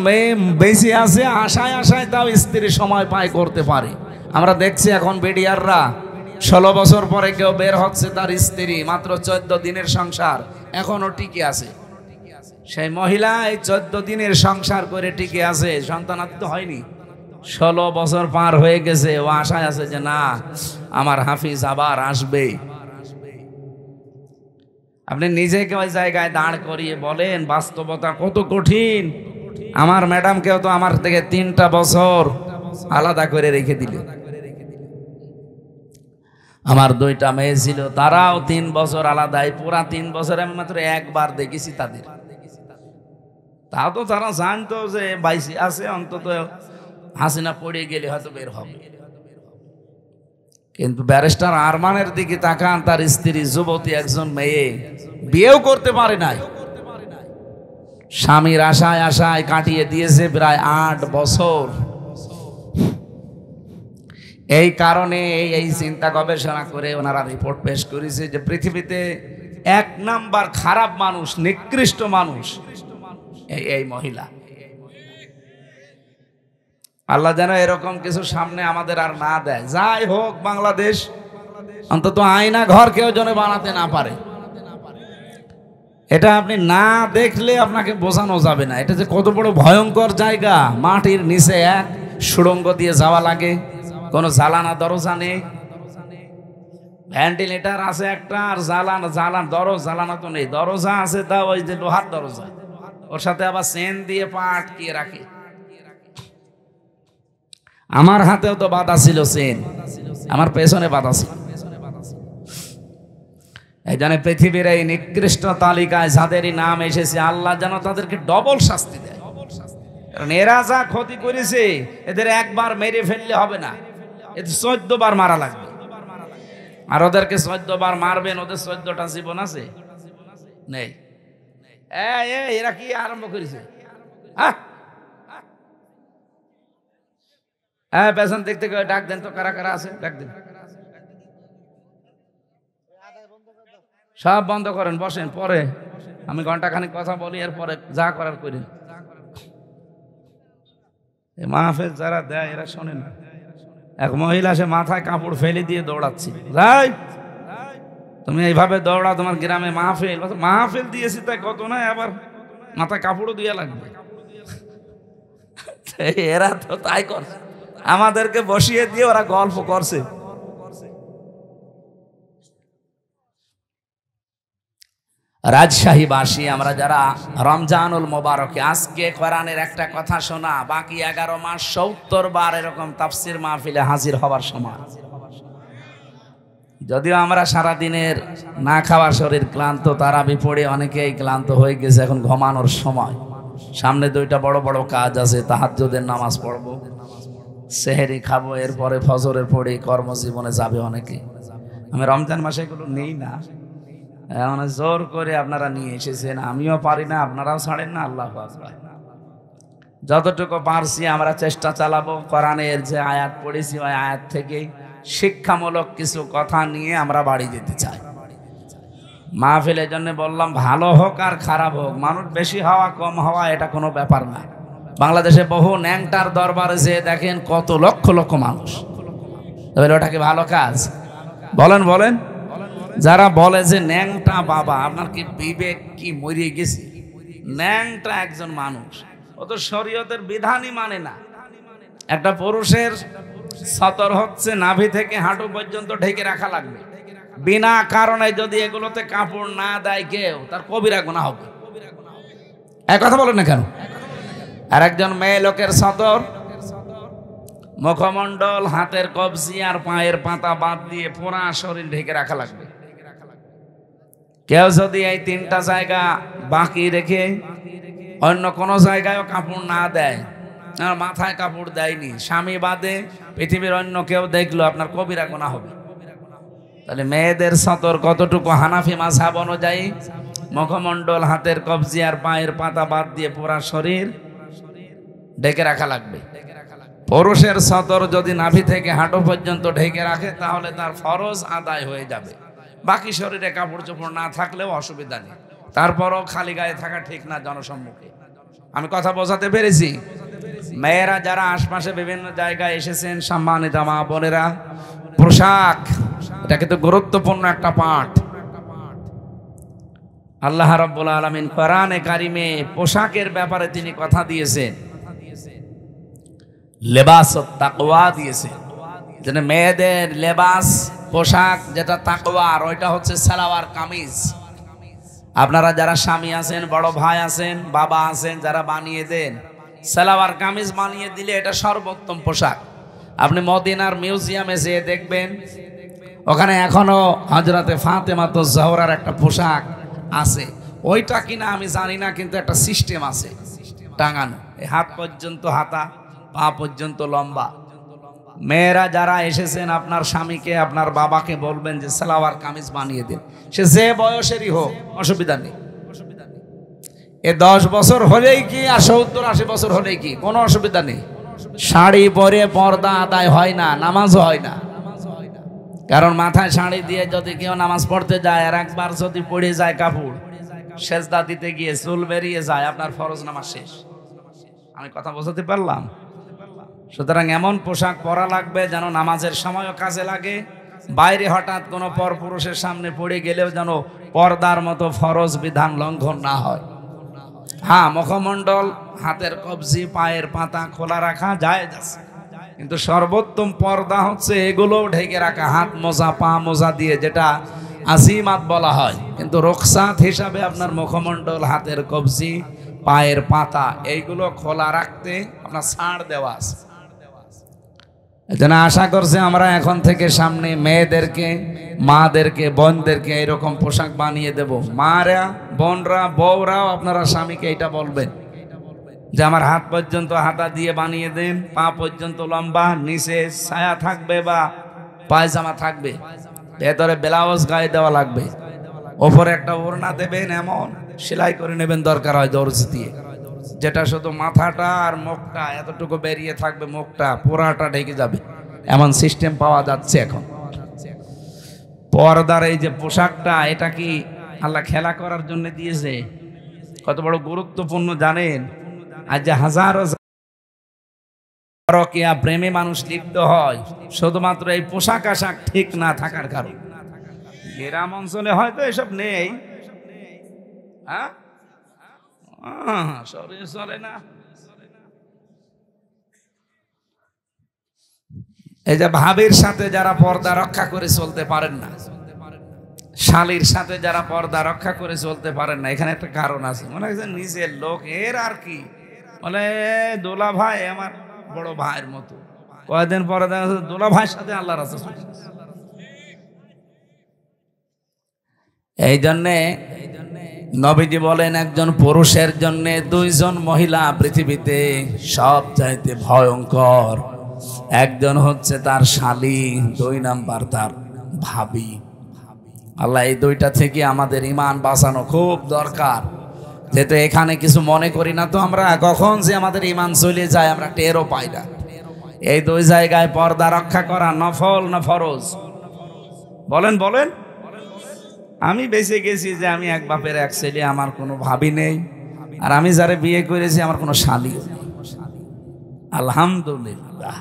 বেঁচে আছে আশায় আশায়, তাও স্ত্রী সময় পায় করতে পারে। আমরা দেখছি এখন বিডিআররা 16 বছর পরে কেউ বের হচ্ছে, তার স্ত্রী মাত্র 14 দিনের সংসার এখনো টিকে আছে। সেই মহিলা এই 14 দিনের সংসার করে টিকে আছে, সন্তানাদি তো হয়নি। 16 বছর পার হয়ে গেছে, ও আশায় আছে যে না, আমার হাফিজ আবার আসবে। আপনি নিজেকে ওই জায়গায় দাঁড় করিয়ে বলেন বাস্তবতা কত কঠিন। আমার ম্যাডামকেও তো আমার থেকে 3টা বছর আলাদা করে রেখে দিল। আমার 2টা মেয়ে ছিল, তারাও 3 বছর আলাদাই। পুরা 3 বছর আমি মাত্র একবার দেখেছি তাদের। তাও তো তারা জানতো যে বাইসি আছে, অন্তত হাসিনা পড়ে গেলে হয়তো বের হবে। কিন্তু ব্যারিস্টার আরমানের দিকে তাকান, তার স্ত্রী যুবতী একজন মেয়ে, বিয়েও করতে পারে নাই। স্বামীর আশায় আশায় কাটিয়ে দিয়েছে প্রায় 8 বছর। এই কারণে এই চিন্তা গবেষণা করে ওনারা রিপোর্ট পেশ করেছে যে পৃথিবীতে 1 নাম্বার খারাপ মানুষ, নিকৃষ্ট মানুষ এই মহিলা। আল্লাহ যেন এরকম কিছু সামনে আমাদের আর না দেয়। যাই হোক, বাংলাদেশ অন্তত আয়না ঘর কেউ যেন বানাতে না পারে। এটা আপনি না দেখলে আপনাকে বোঝানো যাবে না, এটা যে কত বড় ভয়ঙ্কর জায়গা। মাটির নিচে এক সুড়ঙ্গ দিয়ে যাওয়া লাগে, কোনো জ্বালানা দরজা নেই, ভেন্টিলেটার আছে একটা, আর জ্বালানা তো নেই, দরজা আছে তা ওই যে লোহার দরজা, ওর সাথে আবার চেন দিয়ে পা আটকিয়ে রাখে। আমার হাতেও তো বাধা ছিল চেন, আমার পেছনে বাধা ছিল। এই জন্য পৃথিবীর এই নিকৃষ্ট তালিকায় যাদেরই নাম এসেছে, আল্লাহ যেন তাদেরকে ডবল শাস্তি দেয়। কারণ এরা যা ক্ষতি করেছে, এদের একবার মেরে ফেললে হবে না, এদের 14 বার মারা লাগবে। আর ওদেরকে 14 বার মারবেন, ওদের 14টা জীবন আছে নেই। এরা কি আরম্ভ করেছে? হ্যাঁ, পেছন দিক থেকে ডাক দেন তো, কারা কারা আছে ডাক দেন। সব বন্ধ করেন, বসেন, পরে আমি ঘন্টাখানিক কথা বলি, এরপরে যা করার করি। মাহফিল যারা দেয় এরা শোনে না। এক মহিলা সে মাথায় কাপড় ফেলে দিয়ে দৌড়াচ্ছি, যাই তুমি এইভাবে দৌড়াও, তোমার গ্রামে মাহফিল দিয়েছি তাই কত না, আবার মাথায় কাপড়ও দিয়ে লাগবে। এরা তো তাই করছে, আমাদেরকে বসিয়ে দিয়ে ওরা গল্প করছে। রাজশাহীবাসী আমরা যারা রমজানুল মোবারকে আজকে কোরআনের একটা কথা শোনা, বাকি 11 মাস 70 বার এরকম তাফসির মাহফিলে হাজির হওয়ার সময়। যদিও আমরা সারাদিনের না খাওয়া শরীর ক্লান্ত, তারাবি পড়ে অনেকেই ক্লান্ত হয়ে গেছে, এখন ঘুমানোর সময়। সামনে 2টা বড় বড় কাজ আছে, তাহাজ্জুদের নামাজ পড়বো, সেহরি খাবো, এরপরে ফজরের পড়ে কর্মজীবনে যাবে অনেকে। আমি রমজান মাসে এগুলো নেই না, মানে জোর করে আপনারা নিয়ে এসেছেন, আমিও পারি না, আপনারাও ছাড়েন না। আল্লাহু আকবার। যতটুকু পারছি আমরা চেষ্টা চালাবো, কোরআনের যে আয়াত পড়েছি ওই আয়াত থেকে শিক্ষামূলক কিছু কথা নিয়ে আমরা বাড়ি যেতে চাই। মাহফিলের জন্য বললাম, ভালো হোক আর খারাপ হোক, মানুষ বেশি হওয়া কম হওয়া এটা কোনো ব্যাপার না। বাংলাদেশে বহু ন্যাংটার দরবারে যে দেখেন কত লক্ষ লক্ষ মানুষ, ওটা কি ভালো কাজ? বলেন বলেন। যারা বলে যে ন্যাংটা বাবা, আপনার কি বিবেক কি মরিয়ে গেছে? ন্যাংটা একজন মানুষ, ও তো শরীয়তের বিধানই মানে না। একটা পুরুষের সতর হচ্ছে নাভি থেকে হাঁটু পর্যন্ত ঢেকে রাখা লাগবে, বিনা কারণে যদি এগুলোতে কাপড় না দেয় কেউ, তার কবিরা গুনাহ হবে। এক কথা বলেন না কেন? আর একজন মেয়ে লোকের সতর, মুখমণ্ডল, হাতের কবজি আর পায়ের পাতা বাদ দিয়ে পুরা শরীর ঢেকে রাখা লাগবে। কেউ যদি এই 3টা জায়গা বাকি রেখে অন্য কোনো জায়গায়ও কাপড় না দেয়, মাথায় কাপড় দেয়নি, স্বামী বাদে পৃথিবীর অন্য কেউ দেখলো, আপনার কবিরা গুনাহ হবে। তাহলে মেয়েদের সতর কতটুকু? হানাফি মাযহাব অনুযায়ী মুখমণ্ডল, হাতের কবজি আর পায়ের পাতা বাদ দিয়ে পুরা শরীর ঢেকে রাখা লাগবে। পুরুষের সতর যদি নাভি থেকে হাঁটু পর্যন্ত ঢেকে রাখে, তাহলে তার ফরজ আদায় হয়ে যাবে। বাকি শরীরে কাপড় চোপড় না থাকলেও অসুবিধা নেই, তারপরও খালি গায়ে থাকা ঠিক না জনসম্মুখে। আমি কথা বোঝাতে পেরেছি? মেয়েরা যারা আশপাশে বিভিন্ন জায়গায় এসেছেন, সম্মানিত মা বোনেরা, পোশাক এটা কিন্তু গুরুত্বপূর্ণ একটা পাঠ। আল্লাহ রাব্বুল আলামিন কোরআনে কারিমে পোশাকের ব্যাপারে তিনি কথা দিয়েছেন, লেবাসুত তাকওয়া দিয়েছেন। যেন মেয়েদের লেবাস পোশাক যেটা তাকওয়ার, ওইটা হচ্ছে সালোয়ার কামিজ। আপনারা যারা স্বামী আছেন, বড় ভাই আছেন, বাবা আছেন, যারা বানিয়ে দেন, সালোয়ার কামিজ বানিয়ে দিলে এটা সর্বোত্তম পোশাক। আপনি মদিনার মিউজিয়ামে যেয়ে দেখবেন, ওখানে এখনো হযরতে ফাতেমা তো জহরার একটা পোশাক আছে। ওইটা কিনা আমি জানি না, কিন্তু একটা সিস্টেম আছে টাঙানো, এই হাত পর্যন্ত হাতা, পা পর্যন্ত লম্বা। মেয়েরা যারা এসেছেন, আপনার স্বামীকে, আপনার বাবাকে বলবেন যে সালোয়ার কামিজ বানিয়ে দিন, সে যে বয়সেরই হোক, অসুবিধা নেই। এ 10 বছর হলেই কি আর 70-80 বছর হলেই কি, কোনো অসুবিধা নেই। শাড়ি পরে পর্দা আদায় হয় না, নামাজও হয় না। কারণ মাথায় শাড়ি দিয়ে যদি কেউ নামাজ পড়তে যায়, আর একবার যদি পড়ে যায় কাপড়, সেজদা দিতে গিয়ে চুল বেরিয়ে যায়, আপনার ফরজ নামাজ শেষ। আমি কথা বোঝাতে পারলাম? সুতরাং এমন পোশাক পরা লাগবে যেন নামাজের সময়ও কাজে লাগে, বাইরে হঠাৎ কোনো পরপুরুষের সামনে পড়ে গেলেও যেন পর্দার মতো ফরজ বিধান লঙ্ঘন না হয়। হ্যাঁ, মুখমণ্ডল, হাতের কবজি, পায়ের পাতা খোলা রাখা জায়েজ আছে, কিন্তু সর্বোত্তম পর্দা হচ্ছে এগুলো ঢেকে রাখা, হাত মোজা, পা মোজা দিয়ে, যেটা আজিমাত বলা হয়। কিন্তু রুখসাত হিসাবে আপনার মুখমণ্ডল, হাতের কবজি, পায়ের পাতা এইগুলো খোলা রাখতে আপনার ছাড় দেওয়া আছে। এজন্য আশা করছে আমরা এখন থেকে সামনে মেয়েদেরকে, মাদেরকে, বোনদেরকে এরকম পোশাক বানিয়ে দেব। মারা, বোনরা, বউরাও আপনারা স্বামীকে এটা বলবেন যে আমার হাত পর্যন্ত হাতা দিয়ে বানিয়ে দেন, পা পর্যন্ত লম্বা, নিচে ছায়া থাকবে বা পায়জামা থাকবে, ভেতরে ব্লাউজ গায়ে দেওয়া লাগবে, ওপরে একটা ওড়না দেবেন, এমন সেলাই করে নেবেন দরকার হয় দর্জি দিয়ে, যেটা শুধু মাথাটা আর মুখটা এতটুকু বেরিয়ে থাকবে, মুখটা পুরাটা ঢেকে যাবে, এমন সিস্টেম পাওয়া যাচ্ছে এখন। পর্দার এই যে পোশাকটা, এটা কি আল্লাহ খেলা করার জন্য দিয়েছে? কত বড় গুরুত্বপূর্ণ জানেন? আজ যে হাজারো পরকীয়া প্রেমে মানুষ লিপ্ত হয় শুধুমাত্র এই পোশাক আশাক ঠিক না থাকার কারণে। গ্রাম অঞ্চলে হয়তো এসব নেই, হ্যাঁ, শরীর চলে না। এই যে ভাবির সাথে যারা পর্দা রক্ষা করে চলতে পারেন না, শালীর সাথে যারা পর্দা রক্ষা করে চলতে পারেন না, এখানে একটা কারণ আছে। মনে হচ্ছে নিজের লোক, এর আর কি, বলে দোলা ভাই আমার বড় ভাইয়ের মতো। কয়েকদিন পরে দেখা যাচ্ছে দোলা ভাইয়ের সাথে আল্লাহ রাসূল। এই জন্যে নবীজি বলেন, একজন পুরুষের জন্য দুইজন মহিলা পৃথিবীতে সব চাইতে ভয়ঙ্কর। একজন হচ্ছে তার শালী, দুই নাম্বার তার ভাবি। আল্লাহ এই দুইটা থেকে আমাদের ঈমান বাঁচানো খুব দরকার। যেহেতু এখানে কিছু মনে করি না তো আমরা, কখন যে আমাদের ঈমান চলে যায় আমরা টেরও পাই না। এই দুই জায়গায় পর্দা রক্ষা করা নফল না ফরজ? বলেন বলেন। আমি বেঁচে গেছি যে আমি এক বাপের এক ছেলে, আমার কোনো ভাবি নেই, আর আমি যারা বিয়ে করেছি আমার কোনো শালীও নেই। আলহামদুলিল্লাহ,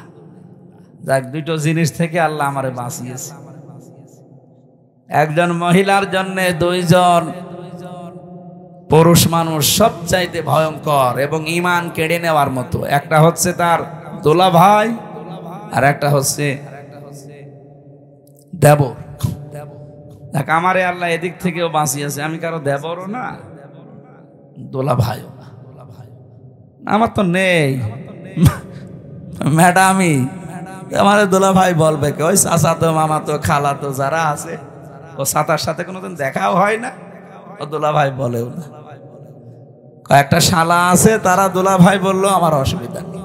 যাক, দুটো জিনিস থেকে আল্লাহ আমারে বাঁচিয়েছে। একজন মহিলার জন্য দুইজন পুরুষ মানুষ সবচাইতে ভয়ঙ্কর এবং ঈমান কেড়ে নেওয়ার মতো। একটা হচ্ছে তার দোলা ভাই, আর একটা হচ্ছে দেবর। দেখ, আমারে আল্লাহ এদিক থেকেও বাঁচিয়েছে, আমি কারো দেবরও না, দোলা ভাইও না। আমার তো নেই ম্যাডামই, আমার দোলা ভাই বলবে কে? ওই চাচা তো, মামা তো, খালা তো যারা আছে, ও চাচার সাথে কোনোদিন দেখাও হয় না, ও দোলা ভাই বলেও না। কয়েকটা শালা আছে, তারা দোলা ভাই বললো আমার অসুবিধা নেই।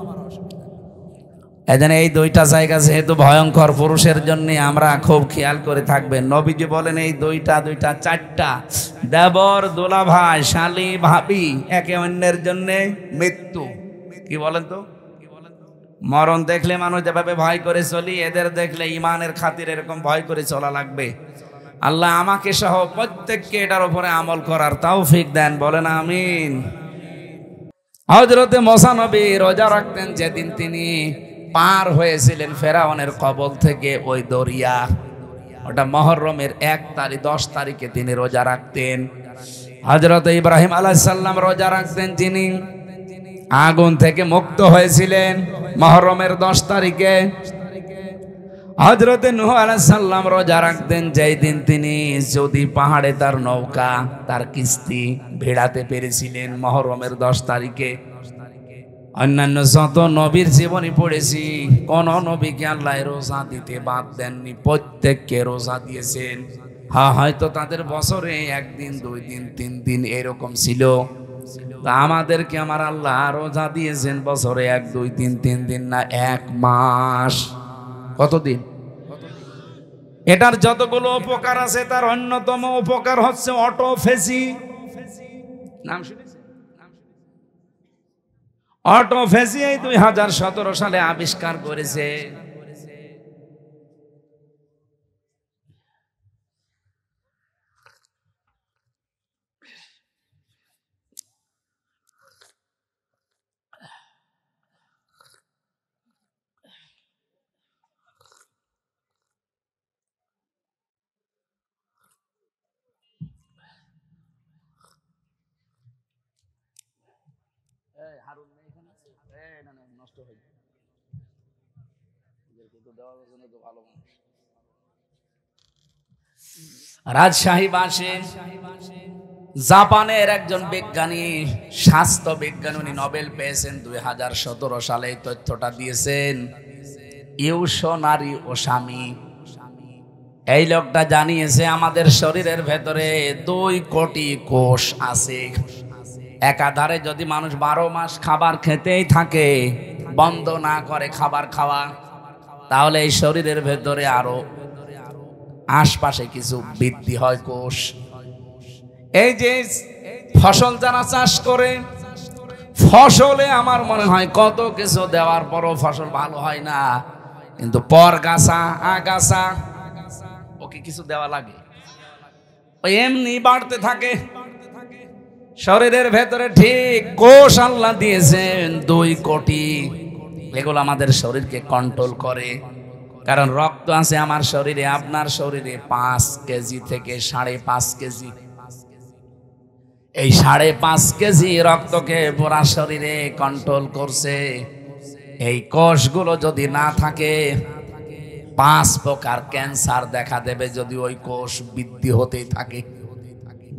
এজন্য এই দুইটা জায়গা যেহেতু ভয়ঙ্কর, পুরুষের জন্য আমরা খুব খেয়াল করে থাকবেন। নবীজি বলেন এই দুইটা চারটা, দেবর, দোলা ভাই, শালী, ভাবি, একে অন্যের জন্য মৃত্যু। কি বলেন তো? মরণ দেখলে মানুষ যেভাবে ভয় করে চলি, এদের দেখলে ঈমানের খাতিরে এরকম ভয় করে চলা লাগবে। আল্লাহ আমাকে সহ প্রত্যেককে এটার উপরে আমল করার তৌফিক দেন, বলেন আমিন। হযরতে মুসা নবী রোজা রাখতেন যেদিন তিনি পার হয়েছিলেন ফেরাউনের কবল থেকে ওই দরিয়া, ওটা মুহররমের 1 তারিখ, 10 তারিখে তিনি রোজা রাখতেন। হযরতে ইব্রাহিম আলাইহিস সালাম রোজা রাখতেন, যিনি আগুন থেকে মুক্ত হয়েছিলেন মুহররমের 10 তারিখে। হযরতে নূহ আলাইহিস সালাম রোজা রাখতেন যেই দিন তিনি যদি পাহাড়ে তার নৌকা, তার কিস্তি ভিড়াতে পেরেছিলেন, মুহররমের 10 তারিখে। অন্যান্য যত নবীর জীবনী পড়েছি, কোন নবীকে আল্লাহ রোজা দিতে বাদ দেননি, প্রত্যেককে রোজা দিয়েছেন। হ্যাঁ, হয়তো তাদের বছরে 1 দিন, 2 দিন, 3 দিন এরকম ছিল, তা আমাদেরকে আমার আল্লাহ রোজা দিয়েছেন বছরে 1, 2, 3, 3 দিন না, 1 মাস। কতদিন? এটার যতগুলো উপকার আছে তার অন্যতম উপকার হচ্ছে অটোফেজি। নাম শুনেছেন? অটোফেজি এই 2017 সালে আবিষ্কার করেছে। রাজশাহী বাসে জাপানের একজন বিজ্ঞানী, স্বাস্থ্য বিজ্ঞানী, উনি নোবেল পেয়েছেন 2017 সালে। এই তথ্যটা দিয়েছেন ইউশোনারি ওসামি। এই লোকটা জানিয়েছে আমাদের শরীরের ভেতরে 2 কোটি কোষ আছে। একাধারে যদি মানুষ 12 মাস খাবার খেতেই থাকে, বন্ধ না করে খাবার খাওয়া, তাহলে এই শরীরের ভেতরে আরো আশপাশে কিছু বৃদ্ধি হয় কোষ। এই যে ফসল যারা চাষ করে, ফসলে আমার মনে হয় কত কিছু দেওয়ার পরও ফসল ভালো হয় না, কিন্তু পরগাছা আগাছা ওকে কিছু দেওয়া লাগে, ওই এমনি বাড়তে থাকে শরীরের ভেতরে। ঠিক কোষ আল্লাহ দিয়েছেন 2 কোটি। এগুলো আমাদের শরীরকে কন্ট্রোল করে। কারণ রক্ত আছে আমার শরীরে, আপনার শরীরে 5 কেজি থেকে 5.5 কেজি। এই 5.5 কেজি রক্তকে পুরা শরীরে কন্ট্রোল করছে। এই কোষগুলো যদি না থাকে, 5 প্রকার ক্যান্সার দেখা দেবে যদি ওই কোষ বৃদ্ধি হতেই থাকে।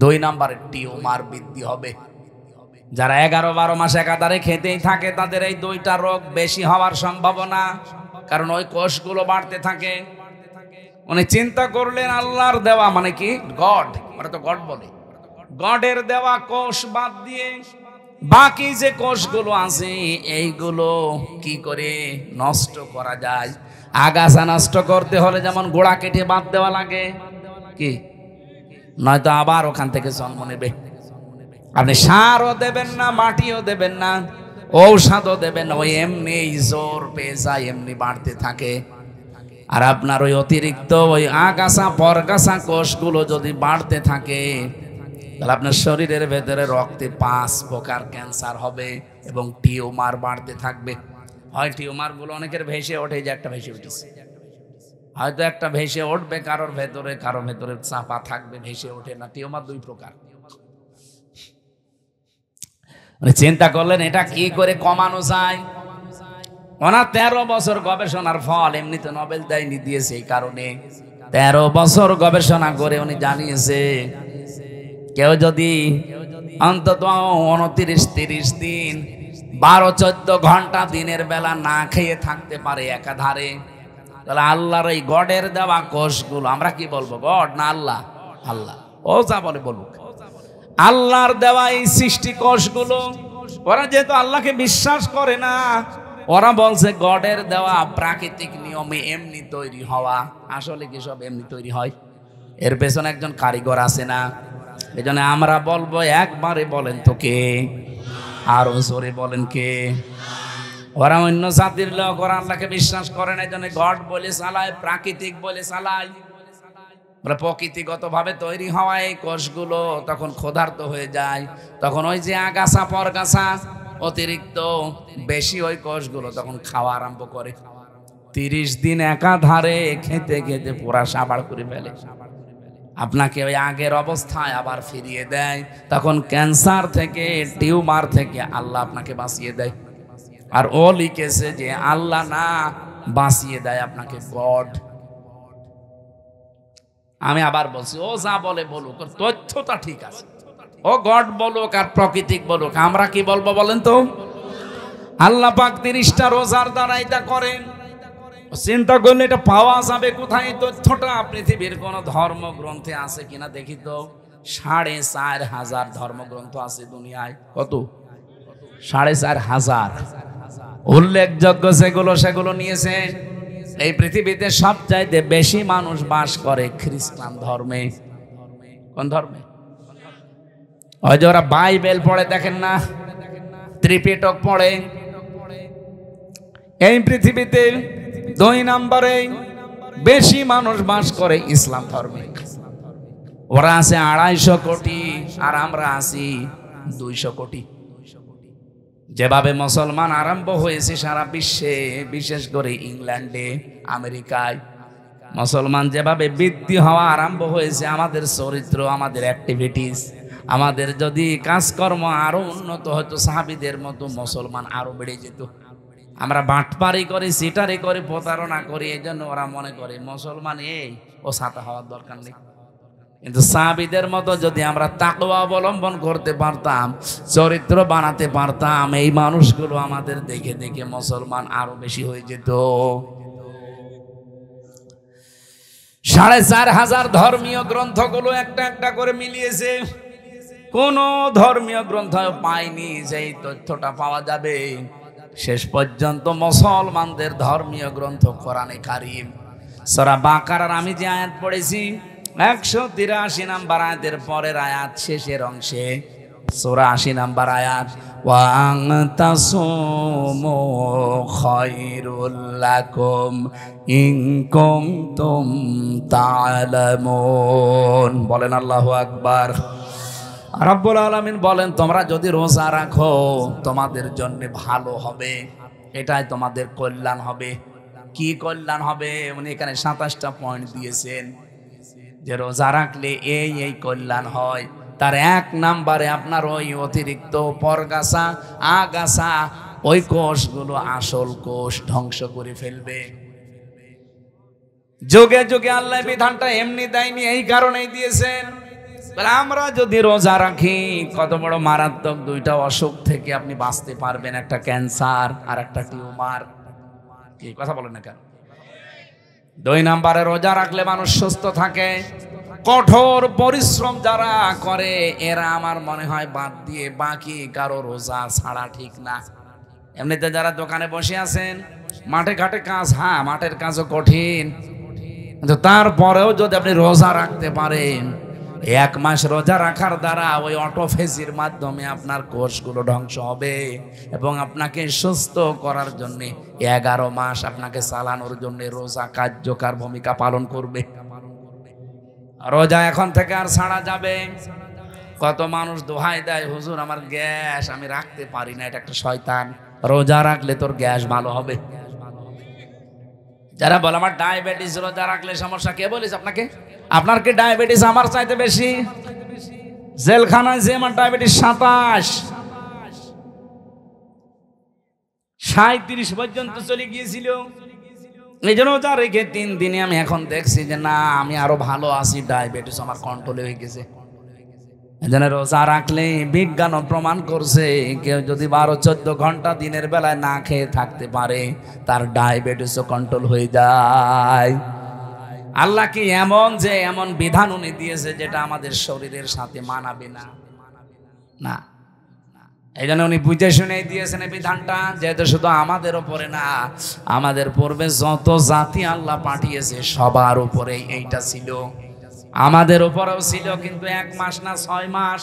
2 নম্বরে টিউমার বৃদ্ধি হবে। যারা 11-12 মাস একাধারে খেতেই থাকে, তাদের এই 2টা রোগ বেশি হওয়ার সম্ভাবনা, কারণ ওই কোষগুলো বাড়তে থাকে। উনি চিন্তা করলেন আল্লাহর দেওয়া, মানে কি গড, ওরা তো গড বলে, গডের দেওয়া কোষ বাদ দিয়ে বাকি যে কোষগুলো আছে এইগুলো কি করে নষ্ট করা যায়। আগাছা নষ্ট করতে হলে যেমন গোড়া কেটে বাদ দেওয়া লাগে, কি নয়তো আবার ওখান থেকে জন্ম নেবে। আপনি সারও দেবেন না, মাটিও দেবেন না, ঔষধও দেবেন না, ওই এমনি জোর পেয়ে যায়, এমনি বাড়তে থাকে। আর আপনার ওই অতিরিক্ত ওই আগাছা পরগাছা কোষগুলো যদি বাড়তে থাকে, তাহলে আপনার শরীরের ভেতরে রক্তে 5 প্রকার ক্যান্সার হবে এবং টিউমার বাড়তে থাকবে। হয় টিউমার গুলো অনেকের ভেসে ওঠে, যে একটা ভেসে উঠেছে, হয়তো একটা ভেসে উঠবে কারোর ভেতরে, কারোর ভেতরে চাপা থাকবে, ভেসে ওঠে না। টিউমার 2 প্রকার। চিন্তা করলেন এটা কি করে কমানো যায়। ওনার 13 বছর গবেষণার ফল, এমনিতে নোবেল দেয়নি, দিয়েছে এই কারণে। 13 বছর গবেষণা করে উনি জানিয়েছে কেউ যদি অন্তত 29-30 দিন 12-14 ঘন্টা দিনের বেলা না খেয়ে থাকতে পারে একাধারে, তাহলে আল্লাহর এই গডের দেওয়া কোষগুলো, আমরা কি বলবো গড না আল্লাহ? আল্লাহ। ও যা বলে বলুক, আল্লাহর দেওয়া এই সৃষ্টি কোষগুলো, ওরা যেহেতু আল্লাহকে বিশ্বাস করে না, ওরা বলছে গডের দেওয়া প্রাকৃতিক নিয়মে এমনি তৈরি হওয়া। আসলে কি সব এমনি তৈরি হয়? এর পেছনে একজন কারিগর আছে না? এই জন্য আমরা বলবো, একবারে বলেন তো কে, আরো জোরে বলেন কে। ওরা অন্য জাতির লোক, ওরা আল্লাহকে বিশ্বাস করে না, এই জন্য গড বলে চালায়, প্রাকৃতিক বলে চালায়। প্রকৃতিগত ভাবে তৈরি হওয়া এই কোষগুলো তখন ক্ষুধার্ত হয়ে যায়, তখন ওই যে আগাছা পরগাছা অতিরিক্ত বেশি ওই কোষগুলো তখন খাওয়া আরম্ভ করে। 30 দিন একাধারে খেতে খেতে পুরা সাবাড় করে ফেলে, আপনাকে ওই আগের অবস্থায় আবার ফিরিয়ে দেয়। তখন ক্যান্সার থেকে, টিউমার থেকে আল্লাহ আপনাকে বাঁচিয়ে দেয়। আর ও লিখেছে যে আল্লাহ না বাঁচিয়ে দেয় আপনাকে, গড। আমি আবার বলছি, ও যা বলে বলুক, তথ্যটা ঠিক আছে। ও গড বলুক আর প্রাকৃতিক বলুক, আমরা কি বলবো বলেন তো? আল্লাহ পাক 30টা রোজার দ্বারা এটা করেন। চিন্তা করলে এটা পাওয়া যাবে কোথায়? তথ্যটা পৃথিবীর কোন ধর্মগ্রন্থে আছে কিনা দেখি তো। 4,500 ধর্মগ্রন্থ আছে দুনিয়ায়। কত? 4,500 উল্লেখযোগ্য সেগুলো নিয়েছে। এই পৃথিবীতে সবচাইতে বেশি মানুষ বাস করে খ্রিস্টান ধর্মে। কোন ধর্মে? ওই যে ওরা বাইবেল পড়ে, দেখেন না, ত্রিপিটক পড়ে। এই পৃথিবীতে 2 নম্বরে বেশি মানুষ বাস করে ইসলাম ধর্মে। ওরা আছে 250 কোটি আর আমরা আছি 200 কোটি। যেভাবে মুসলমান আরম্ভ হয়েছে সারা বিশ্বে, বিশেষ করে ইংল্যান্ডে, আমেরিকায়, মুসলমান যেভাবে বৃদ্ধি হওয়া আরম্ভ হয়েছে, আমাদের চরিত্র, আমাদের অ্যাক্টিভিটিস, আমাদের যদি কাজকর্ম আরো উন্নত হতো, সাহাবীদের মতো মুসলমান আরো বেড়ে যেত। আমরা বাটপারি করি, সিটারি করি, প্রতারণা করি, এই জন্য ওরা মনে করে মুসলমান এই ও ছাতা হওয়ার দরকার নেই। কিন্তু সাহাবীদের মতো যদি আমরা তাকওয়া অবলম্বন করতে পারতাম, চরিত্র বানাতে পারতাম, এই মানুষগুলো আমাদের দেখে দেখে মুসলমান আরো বেশি হয়ে যেত। ৪,৫০০ ধর্মীয় গ্রন্থগুলো একটা একটা করে মিলিয়েছে, কোন ধর্মীয় গ্রন্থ পায়নি যেই তথ্যটা পাওয়া যাবে। শেষ পর্যন্ত মুসলমানদের ধর্মীয় গ্রন্থ কোরআনে কারীম। সূরা বাকারার আমি যে আয়াত পড়েছি ১৮৩ নম্বর আয়াতের পরের আয়াত শেষের অংশে, সূরা ৮০ নম্বর আয়াত, ওয়া আনতাসুমু খায়রুল লাকুম ইন কুনতুম তা'লামুন। বলেন আল্লাহু আকবার। রব্বুল আলামিন বলেন, তোমরা যদি রোজা রাখো তোমাদের জন্য ভালো হবে, এটাই তোমাদের কল্যাণ হবে। কি কল্যাণ হবে? উনি এখানে ২৭টা পয়েন্ট দিয়েছেন যে রোজা রাখলে এই এই কল্যাণ হয়। তার ১ নম্বরে আপনার ওই অতিরিক্ত পরগাছা, আগাছা, ওই কোষগুলো আসল কোষ ধ্বংস করে ফেলবে। যুগে যুগে আল্লাহ বিধানটা এমনি দেয়নি, এই কারণেই দিয়েছেন। আমরা যদি রোজা রাখি কত বড় মারাত্মক ২টা অসুখ থেকে আপনি বাঁচতে পারবেন, একটা ক্যান্সার আর একটা টিউমার। কি কথা বলেন না কেন? ২ নম্বরে রোজা রাখলে মানুষ সুস্থ থাকে। কঠোর পরিশ্রম যারা করে এরা আমার মনে হয় বাদ দিয়ে বাকি কারো রোজা ছাড়া ঠিক না। এমনিতে যারা দোকানে বসে আছেন, মাঠে ঘাটে কাজ, হ্যাঁ মাঠের কাজও কঠিন, কিন্তু তারপরেও যদি আপনি রোজা রাখতে পারেন, ১ মাস রোজা রাখার দ্বারা ওই অটোফেজির মাধ্যমে আপনার কোষগুলো ধ্বংস হবে এবং আপনাকে সুস্থ করার জন্য ১১ মাস আপনাকে চালানোর জন্য রোজা কার্যকর ভূমিকা পালন করবে। রোজা এখন থেকে আর ছাড়া যাবে। কত মানুষ দোহাই দেয়, হুজুর আমার গ্যাস, আমি রাখতে পারি না, এটা একটা শয়তান। রোজা রাখলে তোর গ্যাস ভালো হবে। যারা বলে আমার ডায়াবেটিস, রোজা রাখলে সমস্যা, কে বলিস আপনাকে? আপনার কি ডায়াবেটিস আমার চাইতে বেশি? জেলখানায় যে আমার ডায়াবেটিস ২৭-৩৭ পর্যন্ত চলে গিয়েছিল। এই জন্য রোজা রেখে ৩ দিনে আমি এখন দেখছি যে না, আমি আরো ভালো আছি, ডায়াবেটিস আমার কন্ট্রোলে হয়ে গেছে। এই জন্য রোজা রাখলে বিজ্ঞানও প্রমাণ করছে কেউ যদি ১২-১৪ ঘন্টা দিনের বেলায় না খেয়ে থাকতে পারে তার ডায়াবেটিসও কন্ট্রোল হয়ে যায়। আল্লাহ কি এমন যে এমন বিধান উনি দিয়েছে যেটা আমাদের শরীরের সাথে মানাবে না? না, এই জন্য উনি বুঝে শুনে দিয়েছেন এই বিধানটা, যেহেতু শুধু আমাদের উপরে না, আমাদের পূর্বে যত জাতি আল্লাহ পাঠিয়েছে সবার উপরে এইটা ছিল, আমাদের উপরেও ছিল, কিন্তু ১ মাস না ৬ মাস।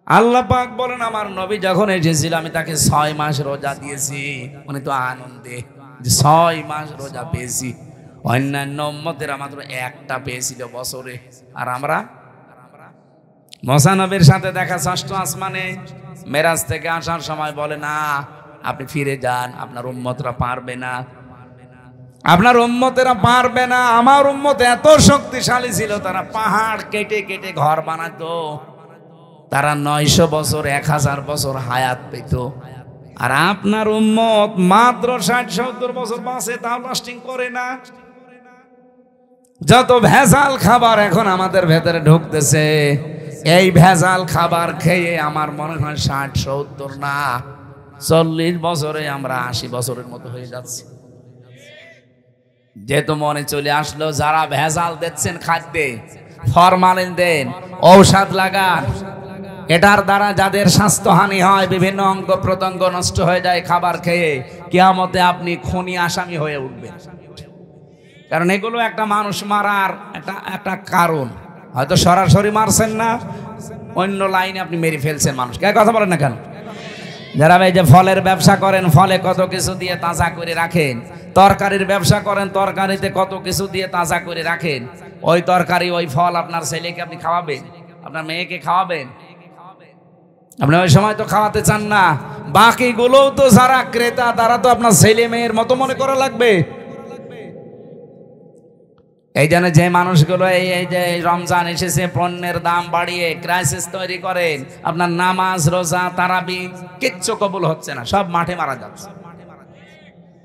আল্লাহ পাক বলেন আমার নবী যখন এসেছিল আমি তাকে ৬ মাস রোজা দিয়েছি। উনি তো আনন্দে যে ৬ মাস রোজা পেয়েছি। অন্যান্য উম্মতেরা মাত্র 1টা পেয়েছিল বছরে, আর আমরা মুসা নবীর সাথে দেখা ৬ষ্ঠ আসমানে মেরাজ থেকে আসার সময় বলে না আপনি ফিরে যান, আপনার উম্মতরা পারবে না, আপনার উম্মতেরা পারবে না। আমার উম্মত এত শক্তিশালী ছিল, তারা পাহাড় কেটে কেটে ঘর বানাতো, তারা ৯০০ বছর ১০০০ বছর হায়াত পেত। আর আপনার উম্মত মাত্র ৬০-৭০ বছর বাঁচে, তাও লাস্টিং করে না। যত ভেজাল খাবার এখন আমাদের ভেতরে ঢুকতেছে, এই ভেজাল খাবার খেয়ে আমার মনে হয় ৬০-৭০ না ৪০ বছরে আমরা ৮০ বছরের মতো হয়ে যাচ্ছি। যেহেতু মনে চলে আসলো যারা ভেজাল দিচ্ছেন খাদ্যে, ফরমালিন দেন, ঔষধ লাগান, এটার দ্বারা যাদের স্বাস্থ্যহানি হয়, বিভিন্ন অঙ্গ প্রত্যঙ্গ নষ্ট হয়ে যায় খাবার খেয়ে, কিয়ামতে আপনি খুনি আসামি হয়ে উঠবেন। কারণ এগুলো একটা মানুষ মারার একটা কারণ। হয়তো সরাসরি মারছেন না, অন্য লাইনে আপনি মেরে ফেলছেন মানুষকে। কথা বলেন না কেন? যারা এই যে ফলের ব্যবসা করেন, ফলে কত কিছু দিয়ে তাজা করে রাখেন, তরকারির ব্যবসা করেন, তরকারিতে কত কিছু দিয়ে তাজা করে রাখেন, ওই তরকারি ওই ফল আপনার ছেলেকে আপনি খাওয়াবেন, আপনার মেয়েকে খাওয়াবেন, আপনি ওই সময় তো খাওয়াতে চান না। বাকিগুলোও তো যারা ক্রেতা তারা তো আপনার ছেলে মেয়ের মতো মনে করা লাগবে। এই জন্য যে মানুষগুলো এই যে রমজান এসেছে পণ্যের দাম বাড়িয়ে ক্রাইসিস তৈরি করেন, আপনার নামাজ রোজা তারাবি কিচ্ছু কবুল হচ্ছে না, সব মাঠে মারা যাচ্ছে।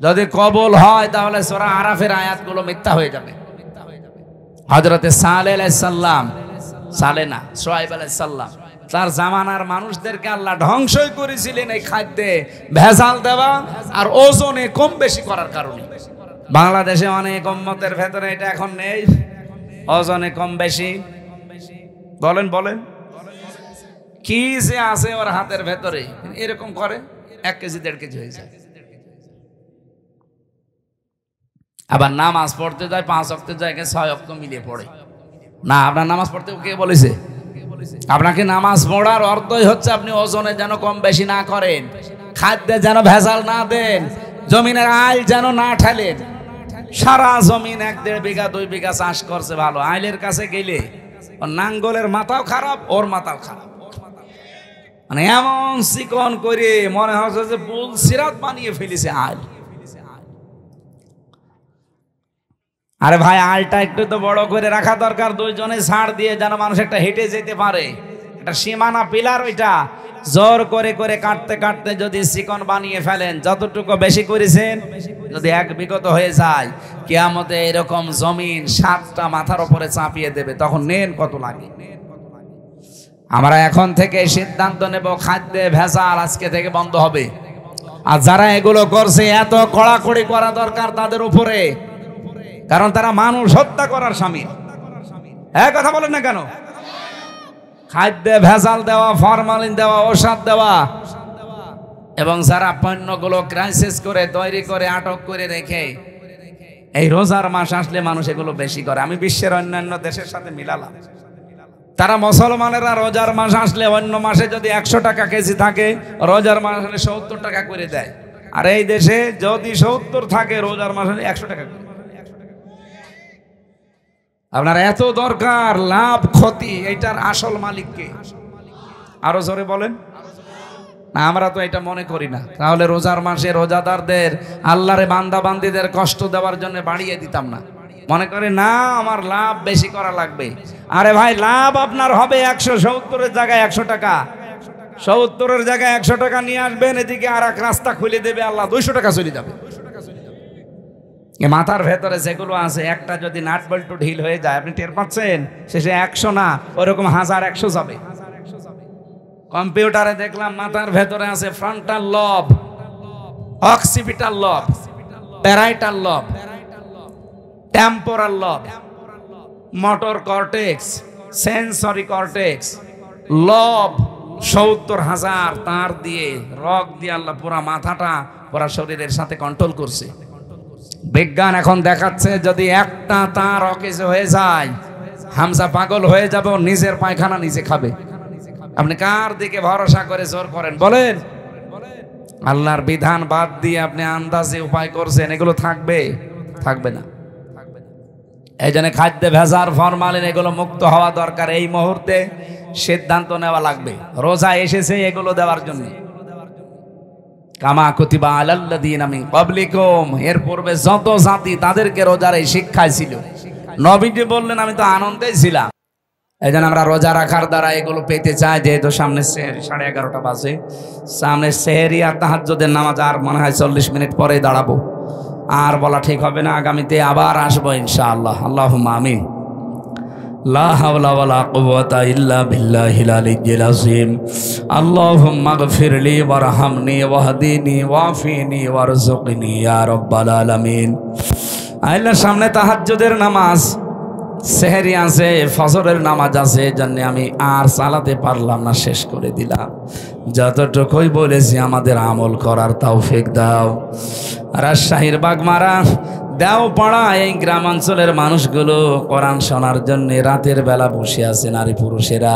যদি কবুল হয় তাহলে সূরা আরাফের আয়াতগুলো মিথ্যা হয়ে যাবে। হযরতে সালেহ আলাইহিস সালাম, সালেহ না শুআয়ব আলাইহিস সালাম, তার জামানার মানুষদেরকে আল্লাহ ধ্বংসই করেছিলেন এই খাদ্যে ভেজাল দেওয়া আর ওজনে কম বেশি করার কারণে। বাংলাদেশে অনেক উম্মতের ভেতরে এটা এখন নেই, ওজনে কম বেশি। বলেন বলেন কি যে আছে ওর হাতের ভেতরে, এরকম করে 1 কেজি 1.5 কেজি হয়ে যায়। আবার নামাজ পড়তে যায় 5 ওয়াক্তের জায়গায় 6 ওয়াক্ত মিলিয়ে পড়ে। না, আপনার নামাজ পড়তে কে বলেছে? আপনাকে নামাজ পড়ার অর্থই হচ্ছে আপনি ওজনে যেন কম বেশি না করেন, খাদ্যে যেন ভেজাল না দেন, জমিনের আইল যেন না ঠেলেন। সারা জমিন 1-1.5 বিঘা 2 বিঘা চাষ করছে ভালো, আইলের কাছে গেলে ওর নাঙ্গলের মাথাও খারাপ, ওর মাথাও খারাপ, মানে এমন চিকন করে মনে হচ্ছে যে পুল সিরাত বানিয়ে ফেলেছে আইল। আরে ভাই, আলটা একটু তো বড় করে রাখা দরকার, দুইজনে ছাড় দিয়ে যেন মানুষ একটা হেঁটে যেতে পারে, একটা সীমানা পিলার। ওইটা জোর করে করে কাটতে কাটতে যদি চিকন বানিয়ে ফেলেন, যতটুকু বেশি করেছেন যদি 1 বিগত হয়ে যায়, কিয়ামতে এরকম জমিন 7টা মাথার উপরে চাপিয়ে দেবে, তখন নেন কত লাগে। আমরা এখন থেকে সিদ্ধান্ত নেব খাদ্যে ভেজাল আজকে থেকে বন্ধ হবে। আর যারা এগুলো করছে এত কড়াকড়ি করা দরকার তাদের উপরে, কারণ তারা মানুষ হত্যা করার শামিল। হ্যাঁ, কথা বলেন না কেন? খাদ্যে ভেজাল দেওয়া, ফরমালিন দেওয়া, ঔষধ দেওয়া, এবং যারা পণ্যগুলো ক্রাইসিস করে তৈরি করে আটক করে রেখে এই রোজার মাস আসলে মানুষ এগুলো বেশি করে। আমি বিশ্বের অন্যান্য দেশের সাথে মিলালাম, তারা মুসলমানেরা রোজার মাস আসলে অন্য মাসে যদি 100 টাকা কেজি থাকে, রোজার মাস হলে 70 টাকা করে দেয়। আর এই দেশে যদি 70 থাকে, রোজার মাস হলে 100 টাকা করে। আপনার এত দরকার, লাভ ক্ষতি এইটার আসল মালিককে? আরো জোরে বলেন না। আমরা তো এটা মনে করি না, তাহলে রোজার মাসে রোজাদারদের, আল্লাহরে বান্দা বান্দীদের কষ্ট দেওয়ার জন্য বাড়িয়ে দিতাম না। মনে করে না আমার লাভ বেশি করা লাগবে। আরে ভাই, লাভ আপনার হবে 170-এর জায়গায় 100 টাকা, 70-এর জায়গায় 100 টাকা নিয়ে আসবেন, এদিকে আর এক রাস্তা খুলে দেবে আল্লাহ, 200 টাকা চলে যাবে। মাথার ভেতরে যেগুলো আছে, একটা যদি নাট বল্টু ঢিল হয়ে যায়, আপনি টের পাচ্ছেন, শেষে 100 না, ওরকম 1000-100 যাবে। কম্পিউটারে দেখলাম মাথার ভেতরে আছে ফ্রন্টাল লব, অক্সিপিটাল লব, প্যারাইটাল লব, টেম্পোরাল লব, মোটর কর্টেক্স, সেন্সরি কর্টেক্স, লব 70,000 তার দিয়ে, রক দিয়ে আল্লাহ পুরা মাথাটা পুরা শরীরের সাথে কন্ট্রোল করছে। বিজ্ঞান এখন দেখাচ্ছে যদি একটা তার অকেজো হয়ে যায়, হামজা পাগল হয়ে যাবে, নিজের পায়খানা নিজে খাবে। আপনি কার দিকে ভরসা করে জোর করেন বলেন? আল্লাহর বিধান বাদ দিয়ে আপনি আন্দাজে উপায় করছেন, এগুলো থাকবে? থাকবে না। এই জন্য খাদ্যে ভেজাল, ফরমালিন এগুলো মুক্ত হওয়া দরকার। এই মুহূর্তে সিদ্ধান্ত নেওয়া লাগবে। রোজা এসেছে এগুলো দেওয়ার জন্য। কামা কুতিবা আলাল্লাযীনা মিন ক্বাবলিকুম, এর পূর্বে যত জাতি তাদেরকে রোজার এই শিক্ষায় ছিল। নবীজি বললেন আমি তো আনন্দেই ছিলাম। এই জন্য আমরা রোজা রাখার দ্বারা এগুলো পেতে চাই। যেহেতু সামনে সেহরি, 11:30 বাজে, সামনে সেহরি আর তাহাজ্জুদের নামাজ, আর মনে হয় 40 মিনিট পরে দাঁড়াবো। আর বলা ঠিক হবে না, আগামীতে আবার আসবো ইনশাআল্লাহ। আল্লাহুম্মা আমিন। লা হাওলা ওয়ালা কুওয়াতা ইল্লা বিল্লাহিল আলিয়্যিল আযীম। আল্লাহুম্মা গফিরলি ওয়ারহামনি ওয়াহদিনি ওয়াফিনি ওয়ারযুকনি ইয়া রাব্বাল আলামিন। আল্লাহ, সামনে তাহাজ্জুদের নামাজ, সেহরি আছে, ফজরের নামাজ আছে, জন্য আমি আর চালাতে পারলাম না, শেষ করে দিলাম। যতটুকুই বলেছি আমাদের আমল করার তৌফিক দাও। রাজশাহীর বাগমারা, দেওপাড়া, এই গ্রামাঞ্চলের মানুষগুলো কোরআন শোনার জন্য রাতের বেলা বসে আছে, নারী পুরুষেরা,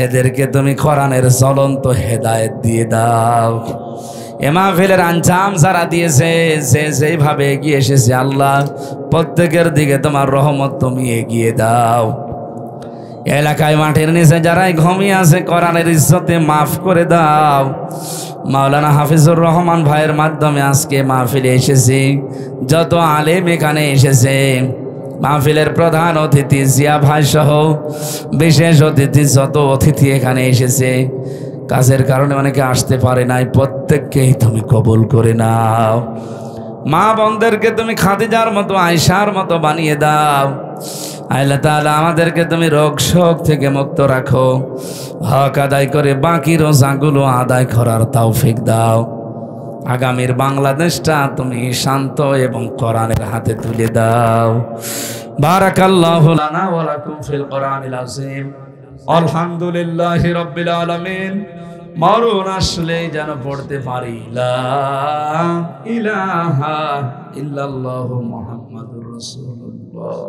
এদেরকে তুমি কোরআনের জ্বলন্ত হেদায়েত দিয়ে দাও। এ মাহফিলের আঞ্জাম যারা দিয়েছে, যে যেভাবে এগিয়ে এসেছে, আল্লাহ প্রত্যেকের দিকে তোমার রহমত তুমি এগিয়ে দাও। এলাকায় মাটির নিচে যারাই ঘুমিয়ে আছে, কোরআনের ইজ্জতে মাফ করে দাও। মাওলানা হাফিজুর রহমান ভাইয়ের মাধ্যমে আজকে মাহফিলে এসেছি, যত আলেম এখানে এসেছে, মাহফিলের প্রধান অতিথি জিয়া ভাই সহ বিশেষ অতিথি যত অতিথি এখানে এসেছে, কাজের কারণে অনেকে আসতে পারে নাই, প্রত্যেককেই তুমি কবুল করে নাও। মা বোনদেরকে তুমি খাদিজার মতো আয়েশার মতো বানিয়ে দাও। আল্লাহ তাআলা আমাদেরকে তুমি রোগ শোক থেকে মুক্ত রাখো, হক আদায় করে বাকি রোজাগুলো আদায় করার তৌফিক দাও। আগামীর বাংলাদেশটা তুমি শান্ত এবং কোরআনের হাতে তুলে দাও। বারাকাল্লাহু লানা ওয়া লাকুম ফিল কোরআনিল আযীম। আলহামদুলিল্লাহি রাব্বিল আলামিন। মরণ আসলেই যেন পড়তে পারি লা ইলাহা ইল্লাল্লাহু মুহাম্মাদুর রাসূলুল্লাহ।